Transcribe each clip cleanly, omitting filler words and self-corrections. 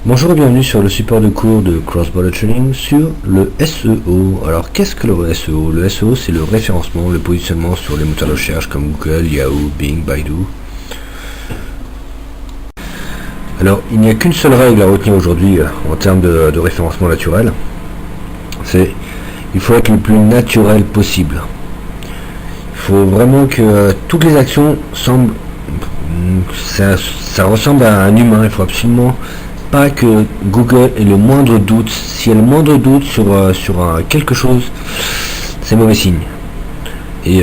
Bonjour et bienvenue sur le support de cours de Cross-Border Training sur le SEO. Alors qu'est-ce que le SEO? Le SEO, c'est le référencement, le positionnement sur les moteurs de recherche comme Google, Yahoo, Bing, Baidu. Alors il n'y a qu'une seule règle à retenir aujourd'hui en termes de référencement naturel. C'est il faut être le plus naturel possible. Il faut vraiment que toutes les actions semblent ça ressemble à un humain. Il faut absolument pas que Google ait le moindre doute. S'il y a le moindre doute sur quelque chose, c'est mauvais signe. Et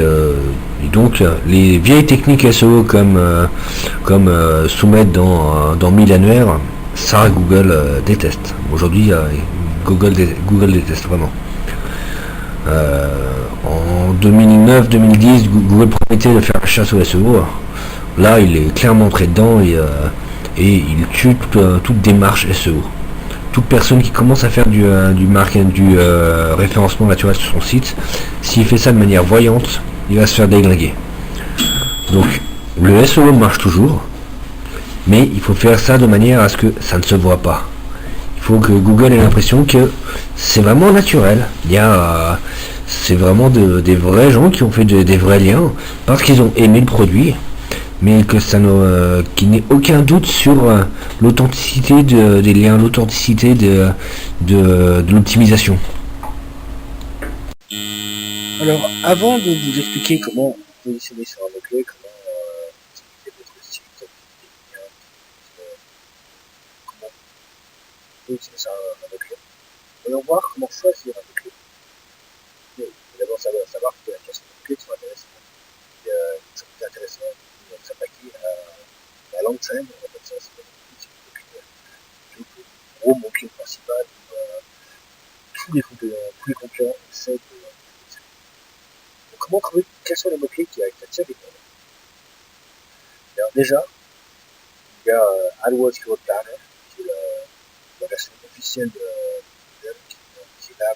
donc les vieilles techniques SEO comme soumettre dans 1000 annuaires, ça Google déteste. Aujourd'hui Google déteste vraiment. En 2009-2010, Google promettait de faire la chasse au SEO. Là, il est clairement entré dedans et il tue toute démarche SEO. Toute personne qui commence à faire du référencement naturel sur son site, s'il fait ça de manière voyante, il va se faire déglinguer. Donc, le SEO marche toujours, mais il faut faire ça de manière à ce que ça ne se voit pas. Il faut que Google ait l'impression que c'est vraiment naturel. C'est vraiment des vrais gens qui ont fait des vrais liens parce qu'ils ont aimé le produit, mais que qu'il n'ait aucun doute sur l'authenticité des liens, l'authenticité de l'optimisation. Alors, avant de vous expliquer comment positionner sur un mot-clé, comment optimiser votre site, comment positionner sur un mot-clé, voyons voir comment choisir un mot-clé. Il faut d'abord savoir quelles sont les mots-clés qui sont intéressants. Il y a une chose qui est intéressante, de s'attaquer à la long chain, on appelle ça, c'est le gros mot-clé principal où tous les concurrents essaient de. Donc, comment trouver quels sont les mots-clés qui attirent les gens? Alors déjà, il y a AdWords Keyword Planner, qui est la version officielle de Google, qui est là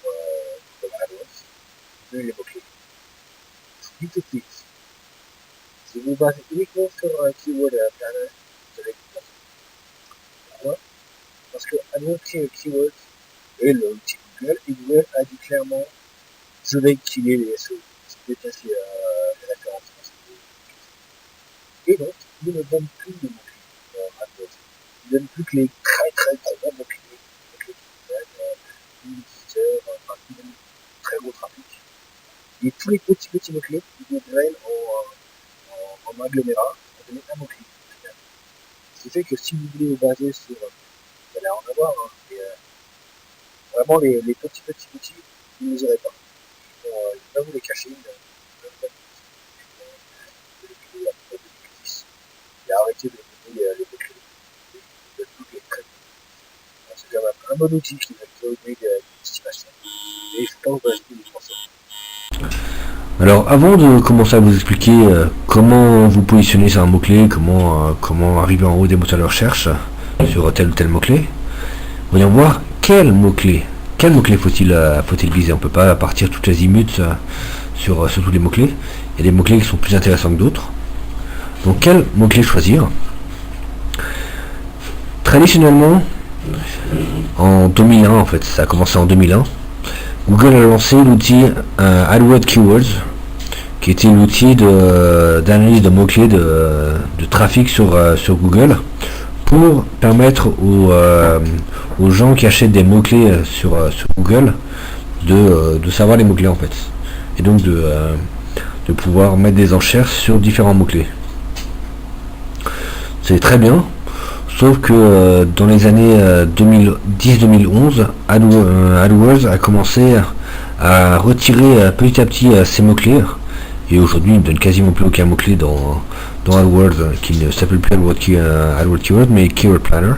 pour AdWords. Vous les mots-clés. Je vous dis tout de suite, si vous basez uniquement sur un Keyword Planner, vous allez vous planter. Pourquoi? Parce que AdWords Keyword est l'outil Google, et Google a dit clairement je vais killer les SEO. C'est peut-être les références. Et donc, il ne donne plus de mots-clés AdWords. Il ne donne plus que les très très gros mots-clés. Une visiteur, il donne très gros trafic. Et tous les petits mots-clés, ils nous drainent en agglomérat pour donner un mot-clé. Ce qui fait que si vous voulez vous baser sur, vous allez en avoir, vraiment les petits, vous ne les aurez pas. Il va vous les cacher, il a arrêté de donner les mots-clés. Il donne toutes les traits. C'est quand même un bon outil qui va donner des estimations. Et il ne faut pas vous baser les Français. Alors avant de commencer à vous expliquer comment vous positionner sur un mot-clé, comment arriver en haut des moteurs de recherche sur tel ou tel mot-clé, voyons voir quel mot-clé faut-il viser. On ne peut pas partir toutes les azimuts sur tous les mots-clés. Il y a des mots-clés qui sont plus intéressants que d'autres. Donc quel mot-clé choisir? Traditionnellement, en 2001, en fait, ça a commencé en 2001, Google a lancé l'outil AdWords Keywords, qui était l'outil d'analyse de mots-clés de trafic sur Google, pour permettre aux gens qui achètent des mots-clés sur Google de savoir les mots-clés en fait. Et donc de pouvoir mettre des enchères sur différents mots-clés. C'est très bien, sauf que dans les années 2010-2011, AdWords a commencé à retirer petit à petit ces mots-clés. Et aujourd'hui, il ne donne quasiment plus aucun mot-clé dans AdWords, qui ne s'appelle plus AdWords Keyword, mais Keyword Planner.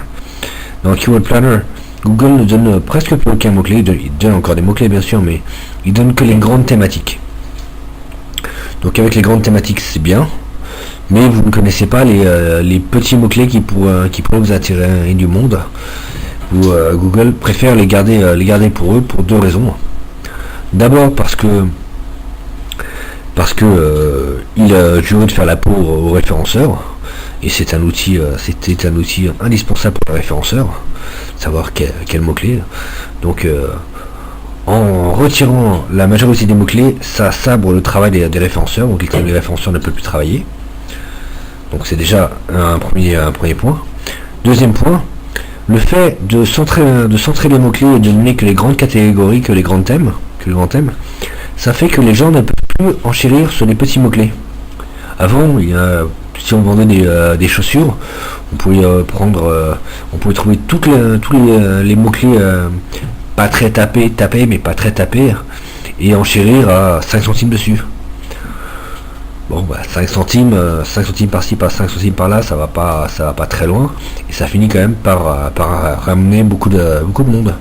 Dans Keyword Planner, Google ne donne presque plus aucun mot-clé. Il donne encore des mots-clés, bien sûr, mais il donne que les grandes thématiques. Donc avec les grandes thématiques, c'est bien, mais vous ne connaissez pas les petits mots-clés qui pourraient vous attirer du monde. Google préfère les garder pour eux pour deux raisons. D'abord parce que il a juré de faire la peau aux référenceurs, et c'était un outil indispensable pour le référenceur, savoir quel mot-clé. Donc en retirant la majorité des mots-clés, ça sabre le travail des référenceurs, donc les référenceurs ne peuvent plus travailler. Donc c'est déjà un premier point. Deuxième point, le fait de centrer les mots-clés et de donner que les grandes catégories, que les grands thèmes, ça fait que les gens ne peuvent plus enchérir sur les petits mots-clés. Avant, si on vendait des chaussures, on pouvait trouver tous les mots-clés pas très tapés, mais pas très tapés, et enchérir à 5 centimes dessus. Bon, 5 centimes par-ci, par 5 centimes par-là, ça va pas très loin, et ça finit quand même par ramener beaucoup de monde.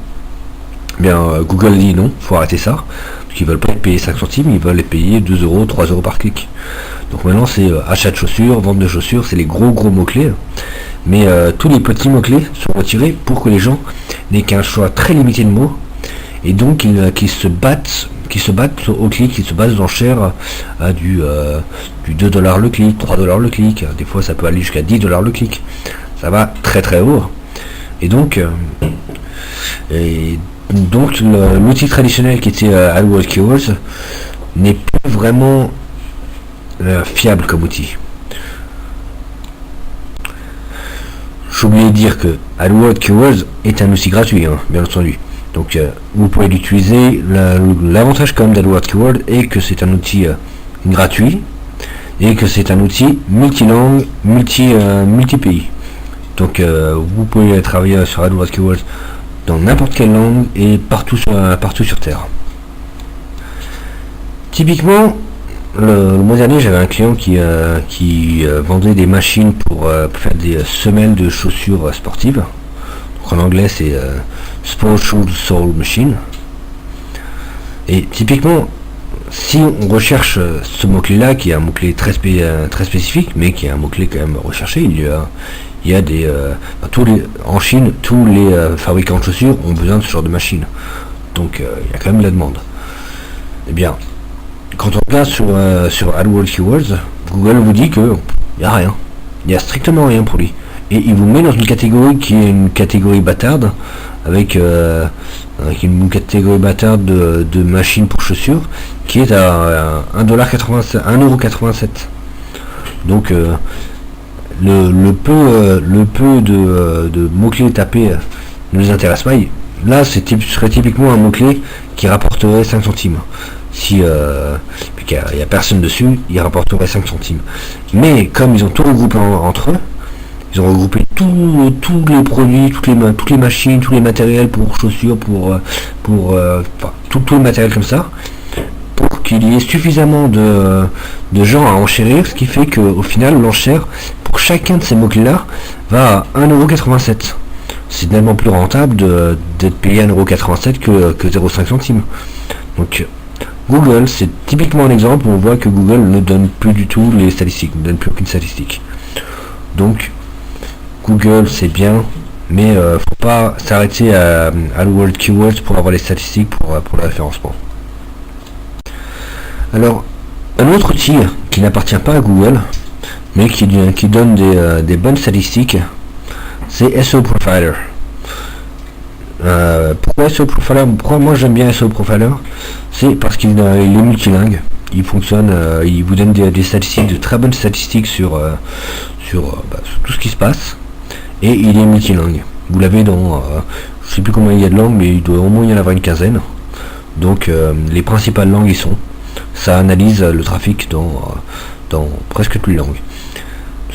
Bien, Google dit non, faut arrêter ça, parce qu'ils veulent pas être payés 5 centimes, ils veulent les payer 2 euros, 3 euros par clic. Donc maintenant c'est achat de chaussures, vente de chaussures, c'est les gros mots-clés, mais tous les petits mots-clés sont retirés pour que les gens n'aient qu'un choix très limité de mots, et donc qu'ils se battent au clic, qu'ils se battent aux enchères à du 2$ le clic, 3$ le clic, des fois ça peut aller jusqu'à 10$ le clic, ça va très très haut, et donc l'outil traditionnel qui était AdWords Keywords n'est plus vraiment fiable comme outil. J'ai oublié de dire que AdWords Keywords est un outil gratuit, bien entendu. Donc vous pouvez l'utiliser. L'avantage quand même d'AdWords Keywords est que c'est un outil gratuit et que c'est un outil multilangue, multi-pays. Donc vous pouvez travailler sur AdWords Keywords dans n'importe quelle langue et partout sur Terre. Typiquement, le mois dernier, j'avais un client qui vendait des machines pour faire des semelles de chaussures sportives. Donc en anglais, c'est Sport Shoe Sole Machine. Et typiquement, si on recherche ce mot-clé-là, qui est un mot-clé très spécifique, mais qui est un mot-clé quand même recherché, il y a des en Chine, tous les fabricants de chaussures ont besoin de ce genre de machine. Donc il y a quand même de la demande. Eh bien, quand on regarde sur AdWords Keywords, Google vous dit que il n'y a rien. Il n'y a strictement rien pour lui. Et il vous met dans une catégorie qui est une catégorie bâtarde, avec une catégorie bâtarde de machines pour chaussures, qui est à 1,87€. Donc le peu de mots-clés tapés ne nous intéresse pas. Là, serait typiquement un mot-clé qui rapporterait 5 centimes. Si il n'y a personne dessus, il rapporterait 5 centimes. Mais comme ils ont tout regroupé entre eux, ils ont regroupé tous les produits, toutes les machines, tous les matériels pour chaussures, tout le matériel comme ça, pour qu'il y ait suffisamment de gens à enchérir, ce qui fait qu'au final, l'enchère pour chacun de ces mots-clés-là va à 1,87€. C'est nettement plus rentable d'être payé 1,87€ que 0,5 centimes. Donc Google, c'est typiquement un exemple où on voit que Google ne donne plus du tout les statistiques, ne donne plus aucune statistique. Donc Google c'est bien, mais faut pas s'arrêter à AdWords Keywords pour avoir les statistiques pour le référencement. Alors, un autre outil qui n'appartient pas à Google, mais qui donne des bonnes statistiques, c'est SEO Profiler. Pourquoi SEO Profiler? Pourquoi moi j'aime bien SEO Profiler? C'est parce qu'il est multilingue. Il fonctionne, il vous donne des statistiques, de très bonnes statistiques sur tout ce qui se passe, et il est multilingue. Vous l'avez dans, je sais plus combien il y a de langues, mais il doit au moins y en avoir une quinzaine. Donc les principales langues y sont. Ça analyse le trafic dans presque toutes les langues.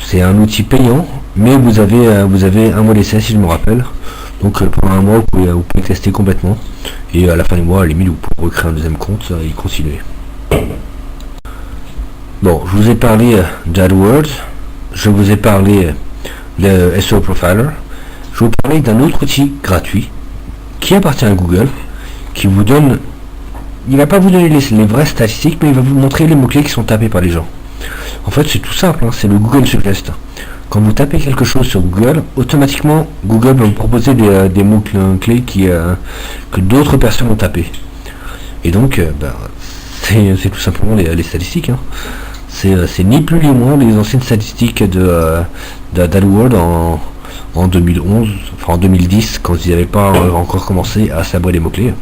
C'est un outil payant, mais vous avez un mois d'essai si je me rappelle. Donc pendant un mois vous pouvez tester complètement, et à la fin du mois à la limite vous pouvez recréer un deuxième compte et continuer. Bon, je vous ai parlé d'AdWords, je vous ai parlé de SEO Profiler, je vais vous parler d'un autre outil gratuit qui appartient à Google, qui vous donne, il va pas vous donner les vraies statistiques, mais il va vous montrer les mots-clés qui sont tapés par les gens. En fait c'est tout simple, c'est le Google Suggest. Quand vous tapez quelque chose sur Google, automatiquement Google va vous proposer des mots-clés que d'autres personnes ont tapé. Et donc c'est tout simplement les statistiques. c'est ni plus ni moins les anciennes statistiques d'AdWords en 2011, enfin en 2010, quand ils n'avaient pas encore commencé à sabrer les mots-clés.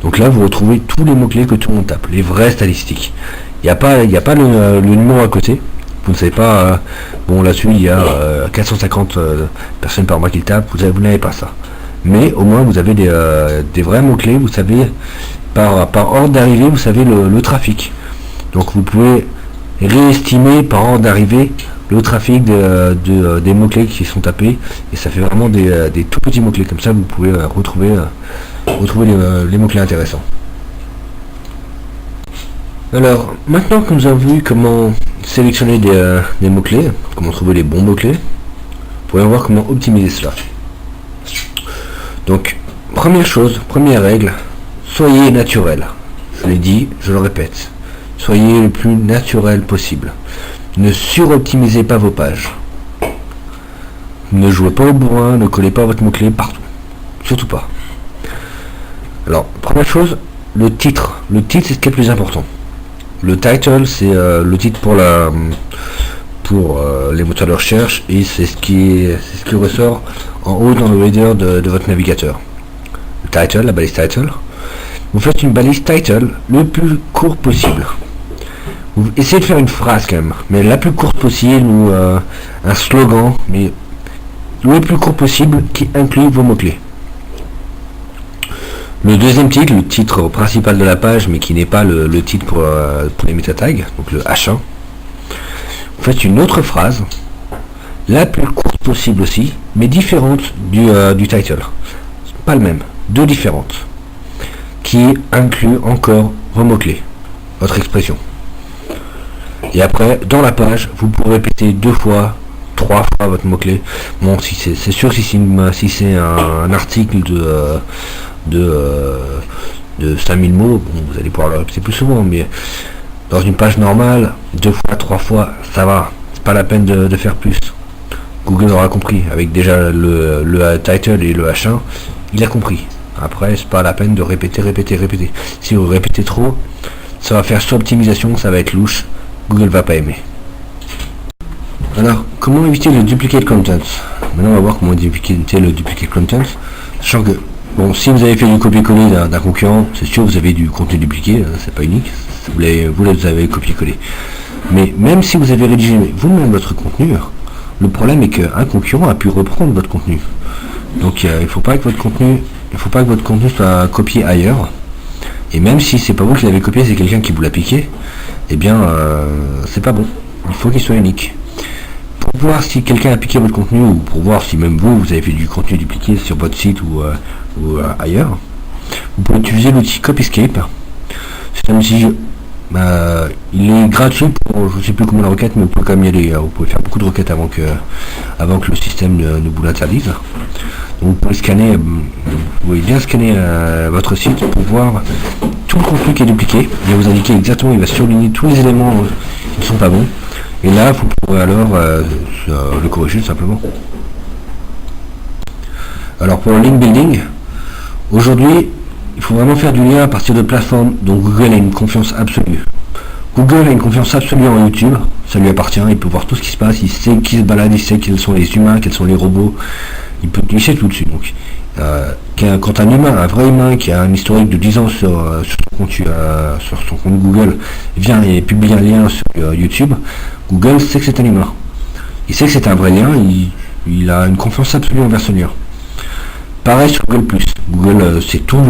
Donc là, vous retrouvez tous les mots-clés que tout le monde tape, les vraies statistiques. Il n'y a pas le numéro à côté. Vous ne savez pas, bon là-dessus il y a 450 personnes par mois qui le tapent, vous n'avez pas ça. Mais au moins vous avez des vrais mots-clés, vous savez, par ordre d'arrivée, vous savez le trafic. Donc vous pouvez réestimer par ordre d'arrivée le trafic des mots-clés qui sont tapés, et ça fait vraiment des tout petits mots-clés, comme ça vous pouvez retrouver les mots-clés intéressants. Alors, maintenant que nous avons vu comment sélectionner des mots-clés, comment trouver les bons mots-clés, vous pouvez voir comment optimiser cela. Donc, première chose, première règle, soyez naturel. Je l'ai dit, je le répète. Soyez le plus naturel possible. Ne suroptimisez pas vos pages. Ne jouez pas au bourrin, ne collez pas votre mot-clé partout. Surtout pas. Alors, première chose, le titre. Le titre, c'est ce qui est le plus important. Le title, c'est le titre pour les moteurs de recherche, et c'est ce qui ressort en haut dans le header de votre navigateur. Le title, la balise title. Vous faites une balise title le plus court possible. Vous essayez de faire une phrase quand même, mais la plus courte possible, ou un slogan, mais le plus court possible qui inclut vos mots-clés. Le deuxième titre, le titre principal de la page, mais qui n'est pas le titre pour les meta tags, donc le H1. Vous faites une autre phrase, la plus courte possible aussi, mais différente du title. Pas le même, deux différentes, qui inclut encore vos mots-clés, votre expression. Et après, dans la page, vous pouvez répéter 2 fois, 3 fois votre mot-clé. Bon, si c'est sûr, si c'est un article de 5000 mots, bon, vous allez pouvoir le répéter plus souvent, mais dans une page normale, 2 fois, 3 fois, ça va. C'est pas la peine de faire plus. Google aura compris. Avec déjà le title et le H1, il a compris. Après, c'est pas la peine de répéter. Si vous répétez trop, ça va faire soit optimisation, ça va être louche. Google va pas aimer. Alors, comment éviter le duplicate content? Maintenant, on va voir comment éviter le duplicate content. Sachant que, bon, si vous avez fait du copier-coller d'un concurrent, c'est sûr, vous avez du contenu dupliqué, c'est pas unique. Vous avez copié-collé. Mais même si vous avez rédigé vous-même votre contenu, le problème est qu'un concurrent a pu reprendre votre contenu. Donc, il ne faut pas que votre contenu soit copié ailleurs. Et même si c'est pas vous qui l'avez copié, c'est quelqu'un qui vous l'a piqué, eh bien, c'est pas bon. Il faut qu'il soit unique. Pour voir si quelqu'un a piqué votre contenu, ou pour voir si même vous avez fait du contenu dupliqué sur votre site ou ailleurs, vous pouvez utiliser l'outil Copyscape. C'est un outil, il est gratuit pour, je ne sais plus combien de requêtes, mais vous pouvez quand même y aller. Vous pouvez faire beaucoup de requêtes avant que le système ne vous l'interdise. Donc vous pouvez bien scanner votre site pour voir tout le contenu qui est dupliqué. Il va vous indiquer exactement, il va surligner tous les éléments qui ne sont pas bons. Et là, vous pourrez alors le corriger tout simplement. Alors pour le link building, aujourd'hui, il faut vraiment faire du lien à partir de plateformes dont Google a une confiance absolue. Google a une confiance absolue en YouTube, ça lui appartient, il peut voir tout ce qui se passe, il sait qui se balade, il sait quels sont les humains, quels sont les robots, il sait tout dessus. Donc, quand un humain, un vrai humain qui a un historique de 10 ans sur son compte Google, vient et publie un lien sur YouTube, Google sait que c'est un humain. Il sait que c'est un vrai lien, il a une confiance absolue envers ce lien. Pareil sur Google+. Google sait tout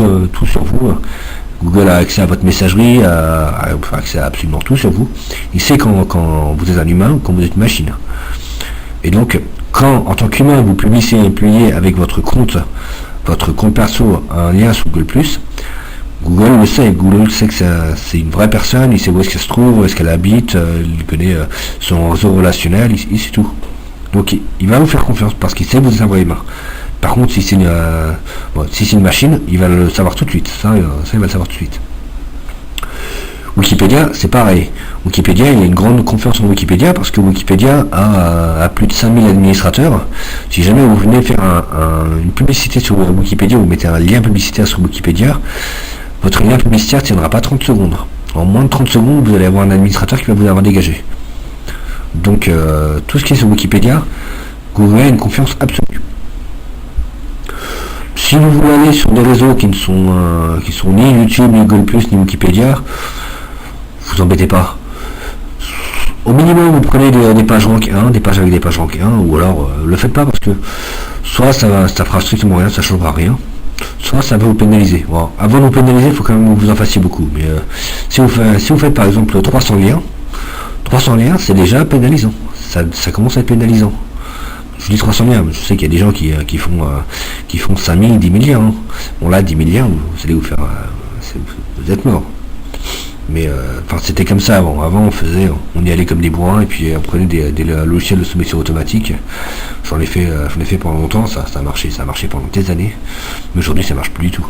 sur vous. Google a accès à votre messagerie, a accès à absolument tout sur vous. Il sait quand vous êtes un humain ou quand vous êtes une machine. Et donc, quand en tant qu'humain vous publiez avec votre compte perso un lien sur Google+, Google le sait. Google sait que c'est une vraie personne, il sait où est-ce qu'elle se trouve, où est-ce qu'elle habite, il connaît son réseau relationnel, il sait tout. Donc il va vous faire confiance parce qu'il sait que vous êtes un vrai humain. Par contre, si c'est une machine, il va le savoir tout de suite. Ça, il va le savoir tout de suite. Wikipédia, c'est pareil. Wikipédia, il y a une grande confiance en Wikipédia parce que Wikipédia a plus de 5000 administrateurs. Si jamais vous venez faire une publicité sur Wikipédia, vous mettez un lien publicitaire sur Wikipédia, votre lien publicitaire ne tiendra pas 30 secondes. En moins de 30 secondes, vous allez avoir un administrateur qui va vous avoir dégagé. Donc, tout ce qui est sur Wikipédia, Google a une confiance absolue. Si vous voulez aller sur des réseaux qui sont ni YouTube, ni Google+, ni Wikipédia, vous embêtez pas. Au minimum, vous prenez des pages rank 1, des pages avec des pages rank 1, ou alors le faites pas parce que soit ça fera strictement rien, ça changera rien, soit ça va vous pénaliser. Bon, avant de vous pénaliser, il faut quand même que vous en fassiez beaucoup. Mais si vous faites par exemple 300 liens, c'est déjà pénalisant. Ça commence à être pénalisant. Je dis 300 liens, mais je sais qu'il y a des gens qui font 5000, 10 000 liens. Hein. Bon là, 10 000 liens, vous allez vous faire... vous êtes mort. Mais c'était comme ça avant. Avant, on y allait comme des bourrins et puis on prenait des logiciels de soumission automatique. J'en ai fait pendant longtemps, ça a marché pendant des années. Mais aujourd'hui, ça marche plus du tout.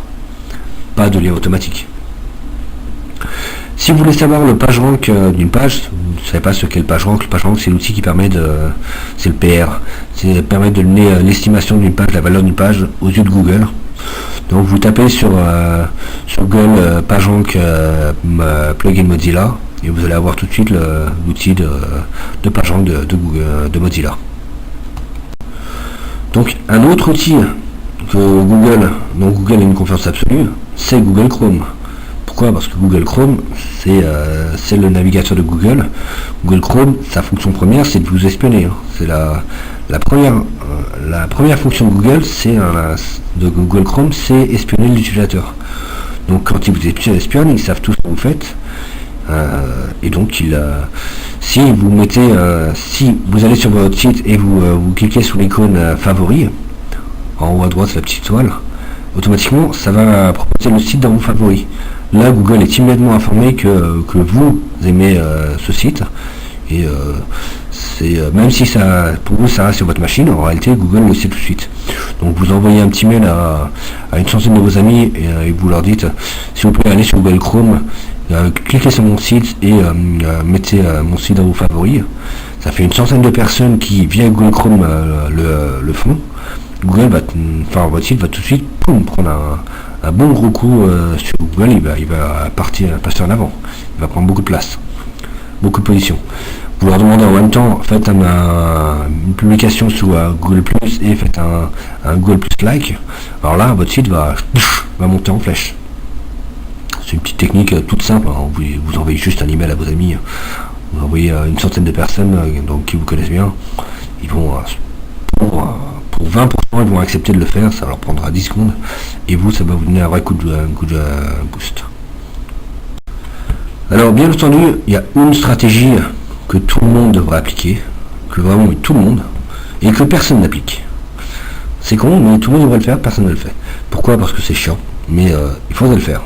Pas de lien automatique. Si vous voulez savoir le page rank d'une page, vous ne savez pas ce qu'est le page rank c'est l'outil qui permet c'est le PR, permet de donner l'estimation d'une page, la valeur d'une page aux yeux de Google. Donc vous tapez sur Google PageRank plugin Mozilla et vous allez avoir tout de suite l'outil de PageRank de Google, de Mozilla. Donc un autre outil que dont Google a une confiance absolue, c'est Google Chrome. Pourquoi? Parce que Google Chrome, c'est le navigateur de Google. Google Chrome, sa fonction première, c'est de vous espionner. Hein. C'est la première fonction de Google, de Google Chrome, c'est espionner l'utilisateur. Donc quand ils vous espionnent, ils savent tout ce que vous faites. Et donc si vous allez sur votre site et vous cliquez sur l'icône favori, en haut à droite la petite toile, automatiquement ça va proposer le site dans vos favoris. Là, Google est immédiatement informé que vous aimez ce site et même si pour vous ça reste sur votre machine, en réalité Google le sait tout de suite. Donc vous envoyez un petit mail à une centaine de vos amis et vous leur dites s'il vous plaît allez sur Google Chrome, cliquez sur mon site et mettez mon site dans vos favoris. Ça fait une centaine de personnes qui via Google Chrome le font. Google votre site va tout de suite prendre un bon gros coup sur Google, il va passer en avant, il va prendre beaucoup de place, beaucoup de position. Vous leur demandez en même temps, faites une publication sur Google+, et faites un Google+ like, alors là votre site va monter en flèche. C'est une petite technique toute simple, hein. Vous envoyez juste un email à vos amis, vous envoyez une centaine de personnes qui vous connaissent bien, ils vont pour 20%, ils vont accepter de le faire, ça leur prendra 10 secondes, et vous, ça va vous donner un vrai coup de boost. Alors, bien entendu, il y a une stratégie que tout le monde devrait appliquer, que vraiment tout le monde, et que personne n'applique. C'est con, mais tout le monde devrait le faire, personne ne le fait. Pourquoi? Parce que c'est chiant, mais il faudrait le faire.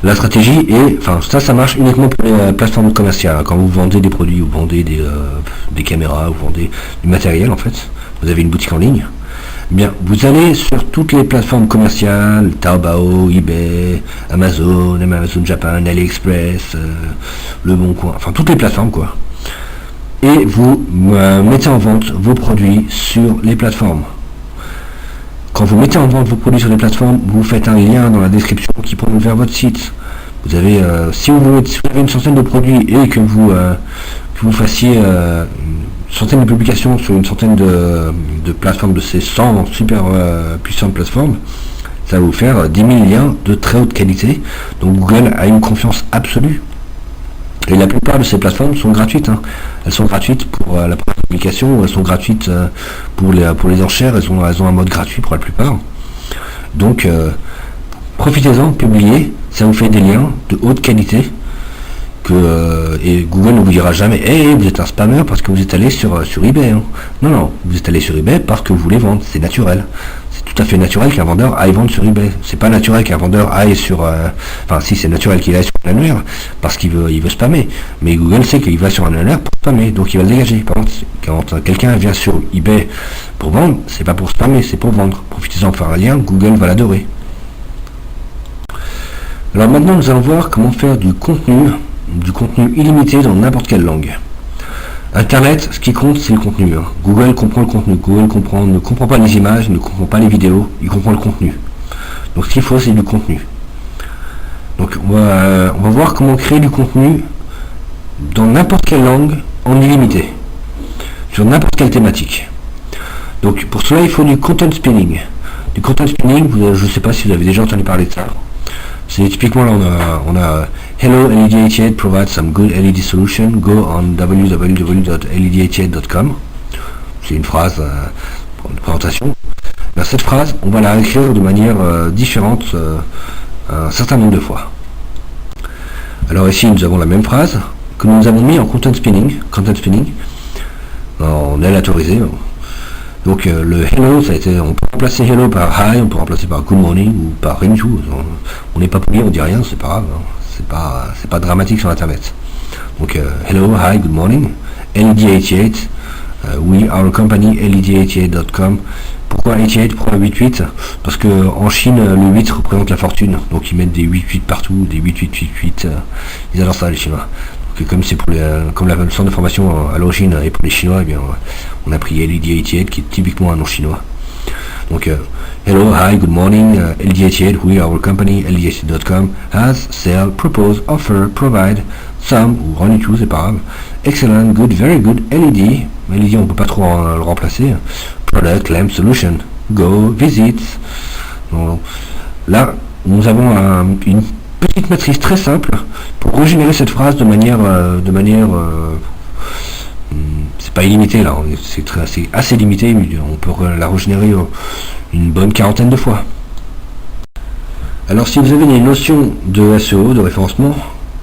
La stratégie est, ça marche uniquement pour les plateformes commerciales. Quand vous vendez des produits, vous vendez des caméras, vous vendez du matériel en fait, vous avez une boutique en ligne, bien, vous allez sur toutes les plateformes commerciales, Taobao, eBay, Amazon Japan, AliExpress, Le Bon Coin, toutes les plateformes quoi. Et vous mettez en vente vos produits sur les plateformes. Quand vous mettez en vente vos produits sur les plateformes, vous faites un lien dans la description qui pointe vers votre site. Vous avez, si vous avez une centaine de produits et que vous fassiez une centaine de publications sur une centaine de plateformes de ces 100 super puissantes plateformes, ça va vous faire 10 000 liens de très haute qualité. Donc Google a une confiance absolue. Et la plupart de ces plateformes sont gratuites. Hein. Elles sont gratuites pour la première publication, elles sont gratuites pour les enchères, elles ont un mode gratuit pour la plupart. Donc profitez-en, publiez, ça vous fait des liens de haute qualité et Google ne vous dira jamais vous êtes un spammer parce que vous êtes allé sur eBay. Hein. Non, vous êtes allé sur eBay parce que vous voulez vendre, c'est naturel. Tout à fait naturel qu'un vendeur aille vendre sur eBay. C'est pas naturel qu'un vendeur aille sur... si, c'est naturel qu'il aille sur un annuaire parce qu'il veut spammer. Mais Google sait qu'il va sur un annuaire pour spammer, donc il va le dégager. Par contre, quand quelqu'un vient sur eBay pour vendre, c'est pas pour spammer, c'est pour vendre. Profitez-en pour faire un lien, Google va l'adorer. Alors maintenant, nous allons voir comment faire du contenu illimité dans n'importe quelle langue. Internet, ce qui compte, c'est le contenu. Hein. Google comprend le contenu. Google ne comprend pas les images, ne comprend pas les vidéos, il comprend le contenu. Donc ce qu'il faut, c'est du contenu. Donc on va voir comment créer du contenu dans n'importe quelle langue en illimité, sur n'importe quelle thématique. Donc pour cela il faut du content spinning. Du content spinning, je ne sais pas si vous avez déjà entendu parler de ça. C'est typiquement là on a Hello LED88 provides some good LED solution. Go on www.led88.com. C'est une phrase pour une présentation. Ben, cette phrase, on va la écrire de manière différente un certain nombre de fois. Alors ici nous avons la même phrase que nous avons mis en content spinning, en aléatorisé. Donc le hello, ça a été, on peut remplacer hello par hi, on peut remplacer par good morning ou par rien du tout. On n'est pas poli, on dit rien, c'est pas grave, hein. C'est pas dramatique sur internet. Donc hello, hi, good morning, LED88, we our company LED88.com. Pourquoi 88? Pourquoi 88? Parce que en Chine le 8 représente la fortune, donc ils mettent des 88 partout, des 8888, ils adorent ça les Chinois. Donc, comme c'est pour comme le centre de formation à l'origine et pour les Chinois, eh bien on a pris LED88 qui est typiquement un nom chinois. Donc hello, hi, good morning, LED88, we our company LED88.com has sell, propose, offer, provide, some ou run it, c'est pas grave, excellent, good, very good, LED on peut pas trop le remplacer, product, lamp, solution, go, visit. Donc, là nous avons une petite matrice très simple pour régénérer cette phrase de manière c'est pas illimité là, c'est assez limité, mais on peut la régénérer une bonne quarantaine de fois. Alors si vous avez des notions de SEO, de référencement,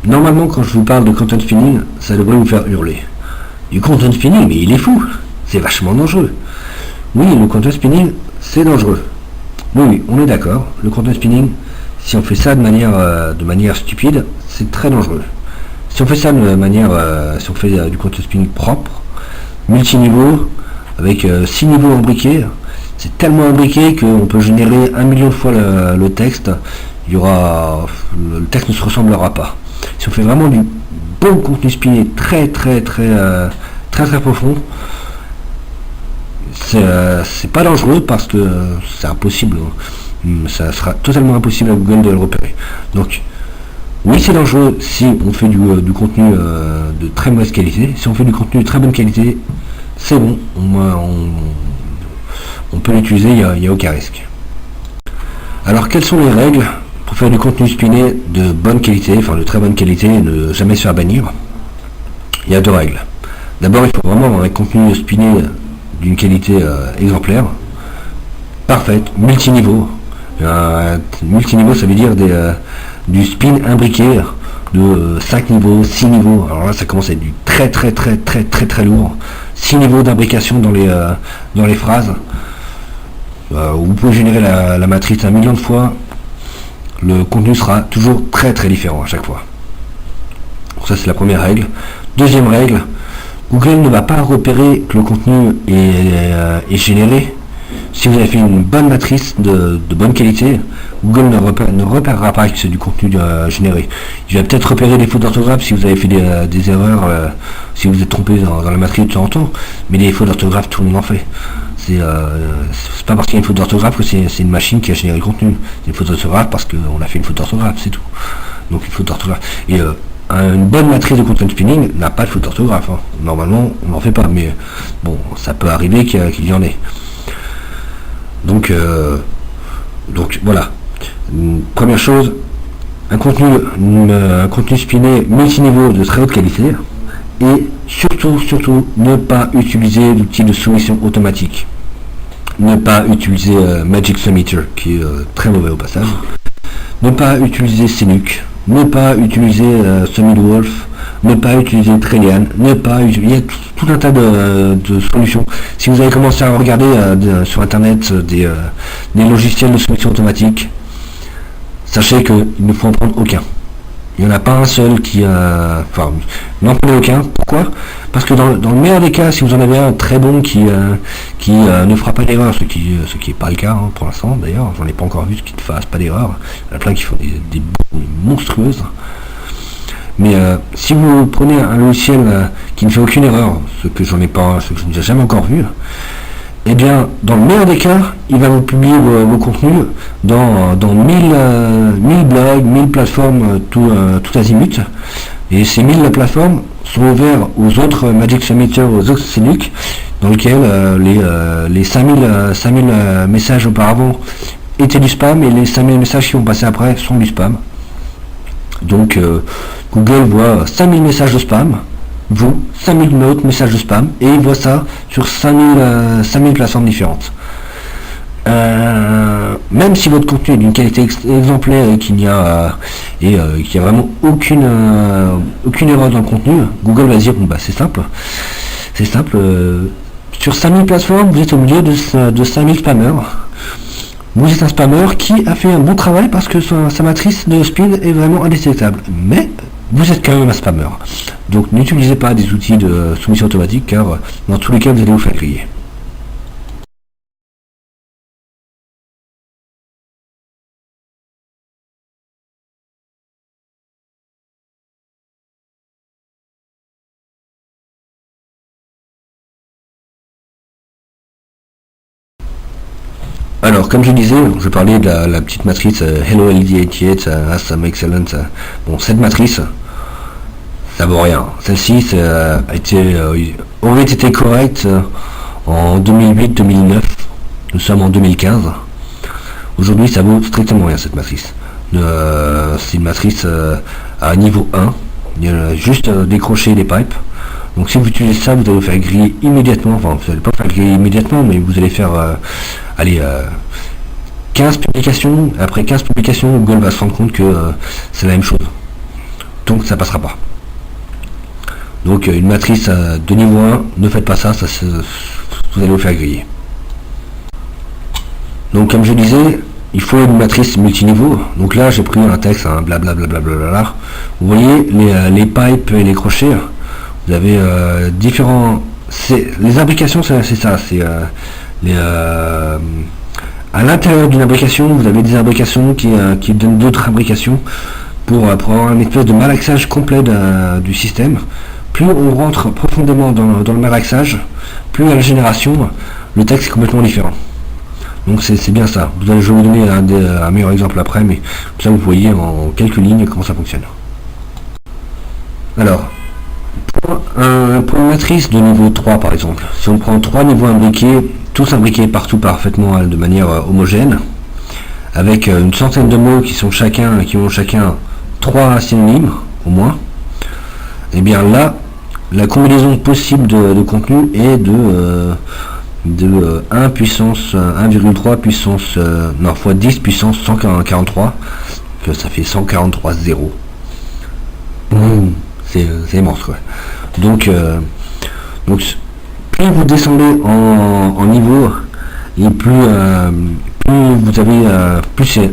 normalement quand je vous parle de content spinning, ça devrait vous faire hurler. Du content spinning, mais il est fou, c'est vachement dangereux. Oui, le content spinning, c'est dangereux. Oui, on est d'accord, le content spinning, si on fait ça de manière stupide, c'est très dangereux. Si on fait ça de manière, si on fait du content spinning propre, multiniveau, avec 6 niveaux imbriqués, c'est tellement imbriqué qu'on peut générer 1 million de fois le texte, le texte ne se ressemblera pas. Si on fait vraiment du bon contenu spiné très profond, c'est pas dangereux parce que c'est impossible. Ça sera totalement impossible à Google de le repérer. Donc oui, c'est dangereux si on fait du contenu de très mauvaise qualité. Si on fait du contenu de très bonne qualité, c'est bon, on peut l'utiliser, il n'y a aucun risque. Alors quelles sont les règles pour faire du contenu spiné de bonne qualité, enfin de très bonne qualité et ne jamais se faire bannir? Il y a 2 règles. D'abord, il faut vraiment avoir un contenu spiné d'une qualité exemplaire, parfaite, multiniveau. Multiniveau, ça veut dire du spin imbriqué de 5 niveaux, 6 niveaux. Alors là, ça commence à être du très lourd. 6 niveaux d'imbrication dans les phrases. Vous pouvez générer la matrice 1 million de fois. Le contenu sera toujours très différent à chaque fois. Donc ça, c'est la première règle. Deuxième règle, Google ne va pas repérer que le contenu est généré. Si vous avez fait une bonne matrice de bonne qualité, Google ne repérera pas que c'est du contenu généré. Il va peut-être repérer des fautes d'orthographe si vous avez fait des erreurs, si vous êtes trompé dans la matrice de temps en temps, mais des fautes d'orthographe, tout le monde en fait. C'est pas parce qu'il y a une faute d'orthographe que c'est une machine qui a généré le contenu. C'est une faute d'orthographe parce qu'on a fait une faute d'orthographe, c'est tout. Donc une faute d'orthographe. Et une bonne matrice de content spinning n'a pas de faute d'orthographe. Hein. Normalement, on n'en fait pas, mais bon, ça peut arriver qu'il y en ait. Donc voilà. Première chose, un contenu spiné multiniveau de très haute qualité, et surtout ne pas utiliser l'outil de soumission automatique. Ne pas utiliser Magic Submitter, qui est très mauvais au passage. Ne pas utiliser Senuc, ne pas utiliser SummitWolf, ne pas utiliser Trillian, il y a tout un tas de solutions. Si vous avez commencé à regarder sur internet des logiciels de soumission automatique, sachez qu'il ne faut en prendre aucun. Il n'y en a pas un seul n'en prenez aucun. Pourquoi? Parce que dans le meilleur des cas, si vous en avez un très bon qui ne fera pas d'erreur, ce qui n'est pas le cas hein, pour l'instant d'ailleurs, j'en ai pas encore vu qui ne fasse pas d'erreur. Il y en a plein qui font des monstrueuses. Mais si vous prenez un logiciel qui ne fait aucune erreur, ce que je n'ai jamais encore vu, eh bien, dans le meilleur des cas, il va vous publier vos contenus dans 1000 blogs, 1000 plateformes, tout azimut. Et ces 1000 plateformes sont ouvertes aux autres Magic Submitters, aux autres CNUC, dans lesquels les 5000 messages auparavant étaient du spam et les 5000 messages qui vont passer après sont du spam. Donc Google voit 5000 messages de spam, vous 5000 autres messages de spam, et il voit ça sur 5000 plateformes différentes. Même si votre contenu est d'une qualité exemplaire et qu'il n'y a vraiment aucune erreur dans le contenu, Google va dire bon bah c'est simple, sur 5000 plateformes vous êtes au milieu de 5000 spammers. Vous êtes un spammer qui a fait un bon travail parce que sa matrice de speed est vraiment indétectable. Mais vous êtes quand même un spammer. Donc n'utilisez pas des outils de soumission automatique car dans tous les cas vous allez vous faire griller. Alors, comme je disais, je parlais de la petite matrice Hello LD88, Awesome Excellent. Bon, cette matrice, ça vaut rien. Celle-ci aurait été correcte en 2008-2009. Nous sommes en 2015. Aujourd'hui, ça vaut strictement rien, cette matrice. C'est une matrice à niveau 1. Il y a juste décrocher les pipes. Donc si vous utilisez ça, vous allez vous faire griller immédiatement. Enfin, vous n'allez pas faire griller immédiatement, mais vous allez faire 15 publications. Après 15 publications, Google va se rendre compte que c'est la même chose. Donc ça passera pas. Donc une matrice de niveau 1, ne faites pas ça, vous allez vous faire griller. Donc comme je disais, il faut une matrice multiniveau. Donc là j'ai pris un texte, blablabla. Vous voyez les pipes et les crochets. Vous avez différents. Les imbrications, c'est ça. À l'intérieur d'une imbrication, vous avez des imbrications qui donnent d'autres imbrications pour avoir une espèce de malaxage complet du système. Plus on rentre profondément dans le malaxage, plus à la génération, le texte est complètement différent. Donc c'est bien ça. Je vais vous donner un meilleur exemple après, mais ça vous voyez en quelques lignes comment ça fonctionne. Alors, pour une matrice de niveau 3 par exemple, si on prend 3 niveaux imbriqués, tous imbriqués partout parfaitement de manière homogène, avec une centaine de mots qui ont chacun 3 synonymes au moins, et bien là, la combinaison possible de contenu est de 1 puissance 1,3 puissance fois 10 puissance 143, que ça fait 143 zéros. C'est immense quoi. Donc plus vous descendez en niveau et plus vous avez plus c'est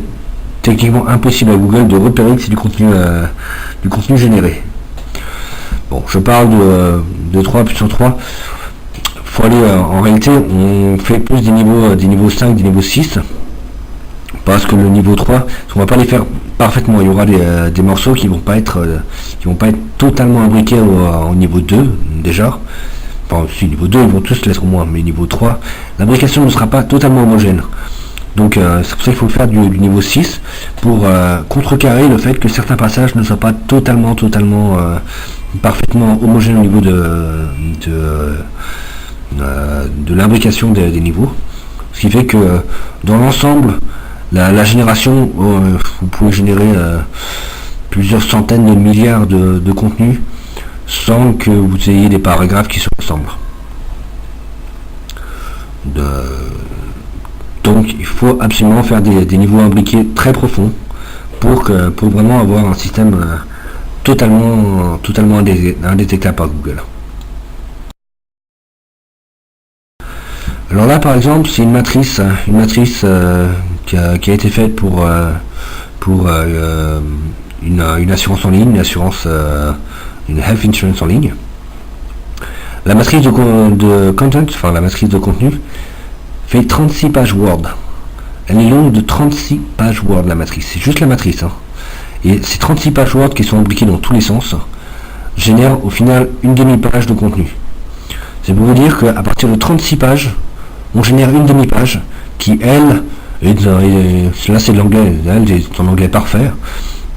techniquement impossible à Google de repérer que c'est du contenu généré. Bon, je parle de 3 puissance 3. Faut aller en réalité on fait plus des niveaux 5, des niveaux 6. Parce que le niveau 3, on va pas les faire parfaitement. Il y aura des morceaux qui vont pas être totalement imbriqués au niveau 2 déjà. Enfin, si niveau 2, ils vont tous l'être au moins, mais niveau 3, l'imbrication ne sera pas totalement homogène. Donc c'est pour ça qu'il faut faire du niveau 6 pour contrecarrer le fait que certains passages ne soient pas totalement parfaitement homogènes au niveau de l'imbrication des niveaux. Ce qui fait que dans l'ensemble, la génération, vous pouvez générer plusieurs centaines de milliards de contenus sans que vous ayez des paragraphes qui se ressemblent. Donc il faut absolument faire des niveaux imbriqués très profonds pour vraiment avoir un système totalement indétectable par Google. Alors là par exemple c'est une matrice qui a été faite pour une assurance en ligne, une health insurance en ligne. La matrice de content, enfin la matrice de contenu, fait 36 pages Word. Elle est longue de 36 pages Word la matrice. C'est juste la matrice. Hein. Et ces 36 pages Word qui sont imbriquées dans tous les sens génèrent au final une demi-page de contenu. C'est pour vous dire qu'à partir de 36 pages, on génère une demi-page qui, elle, là c'est de l'anglais, elle est en anglais parfait,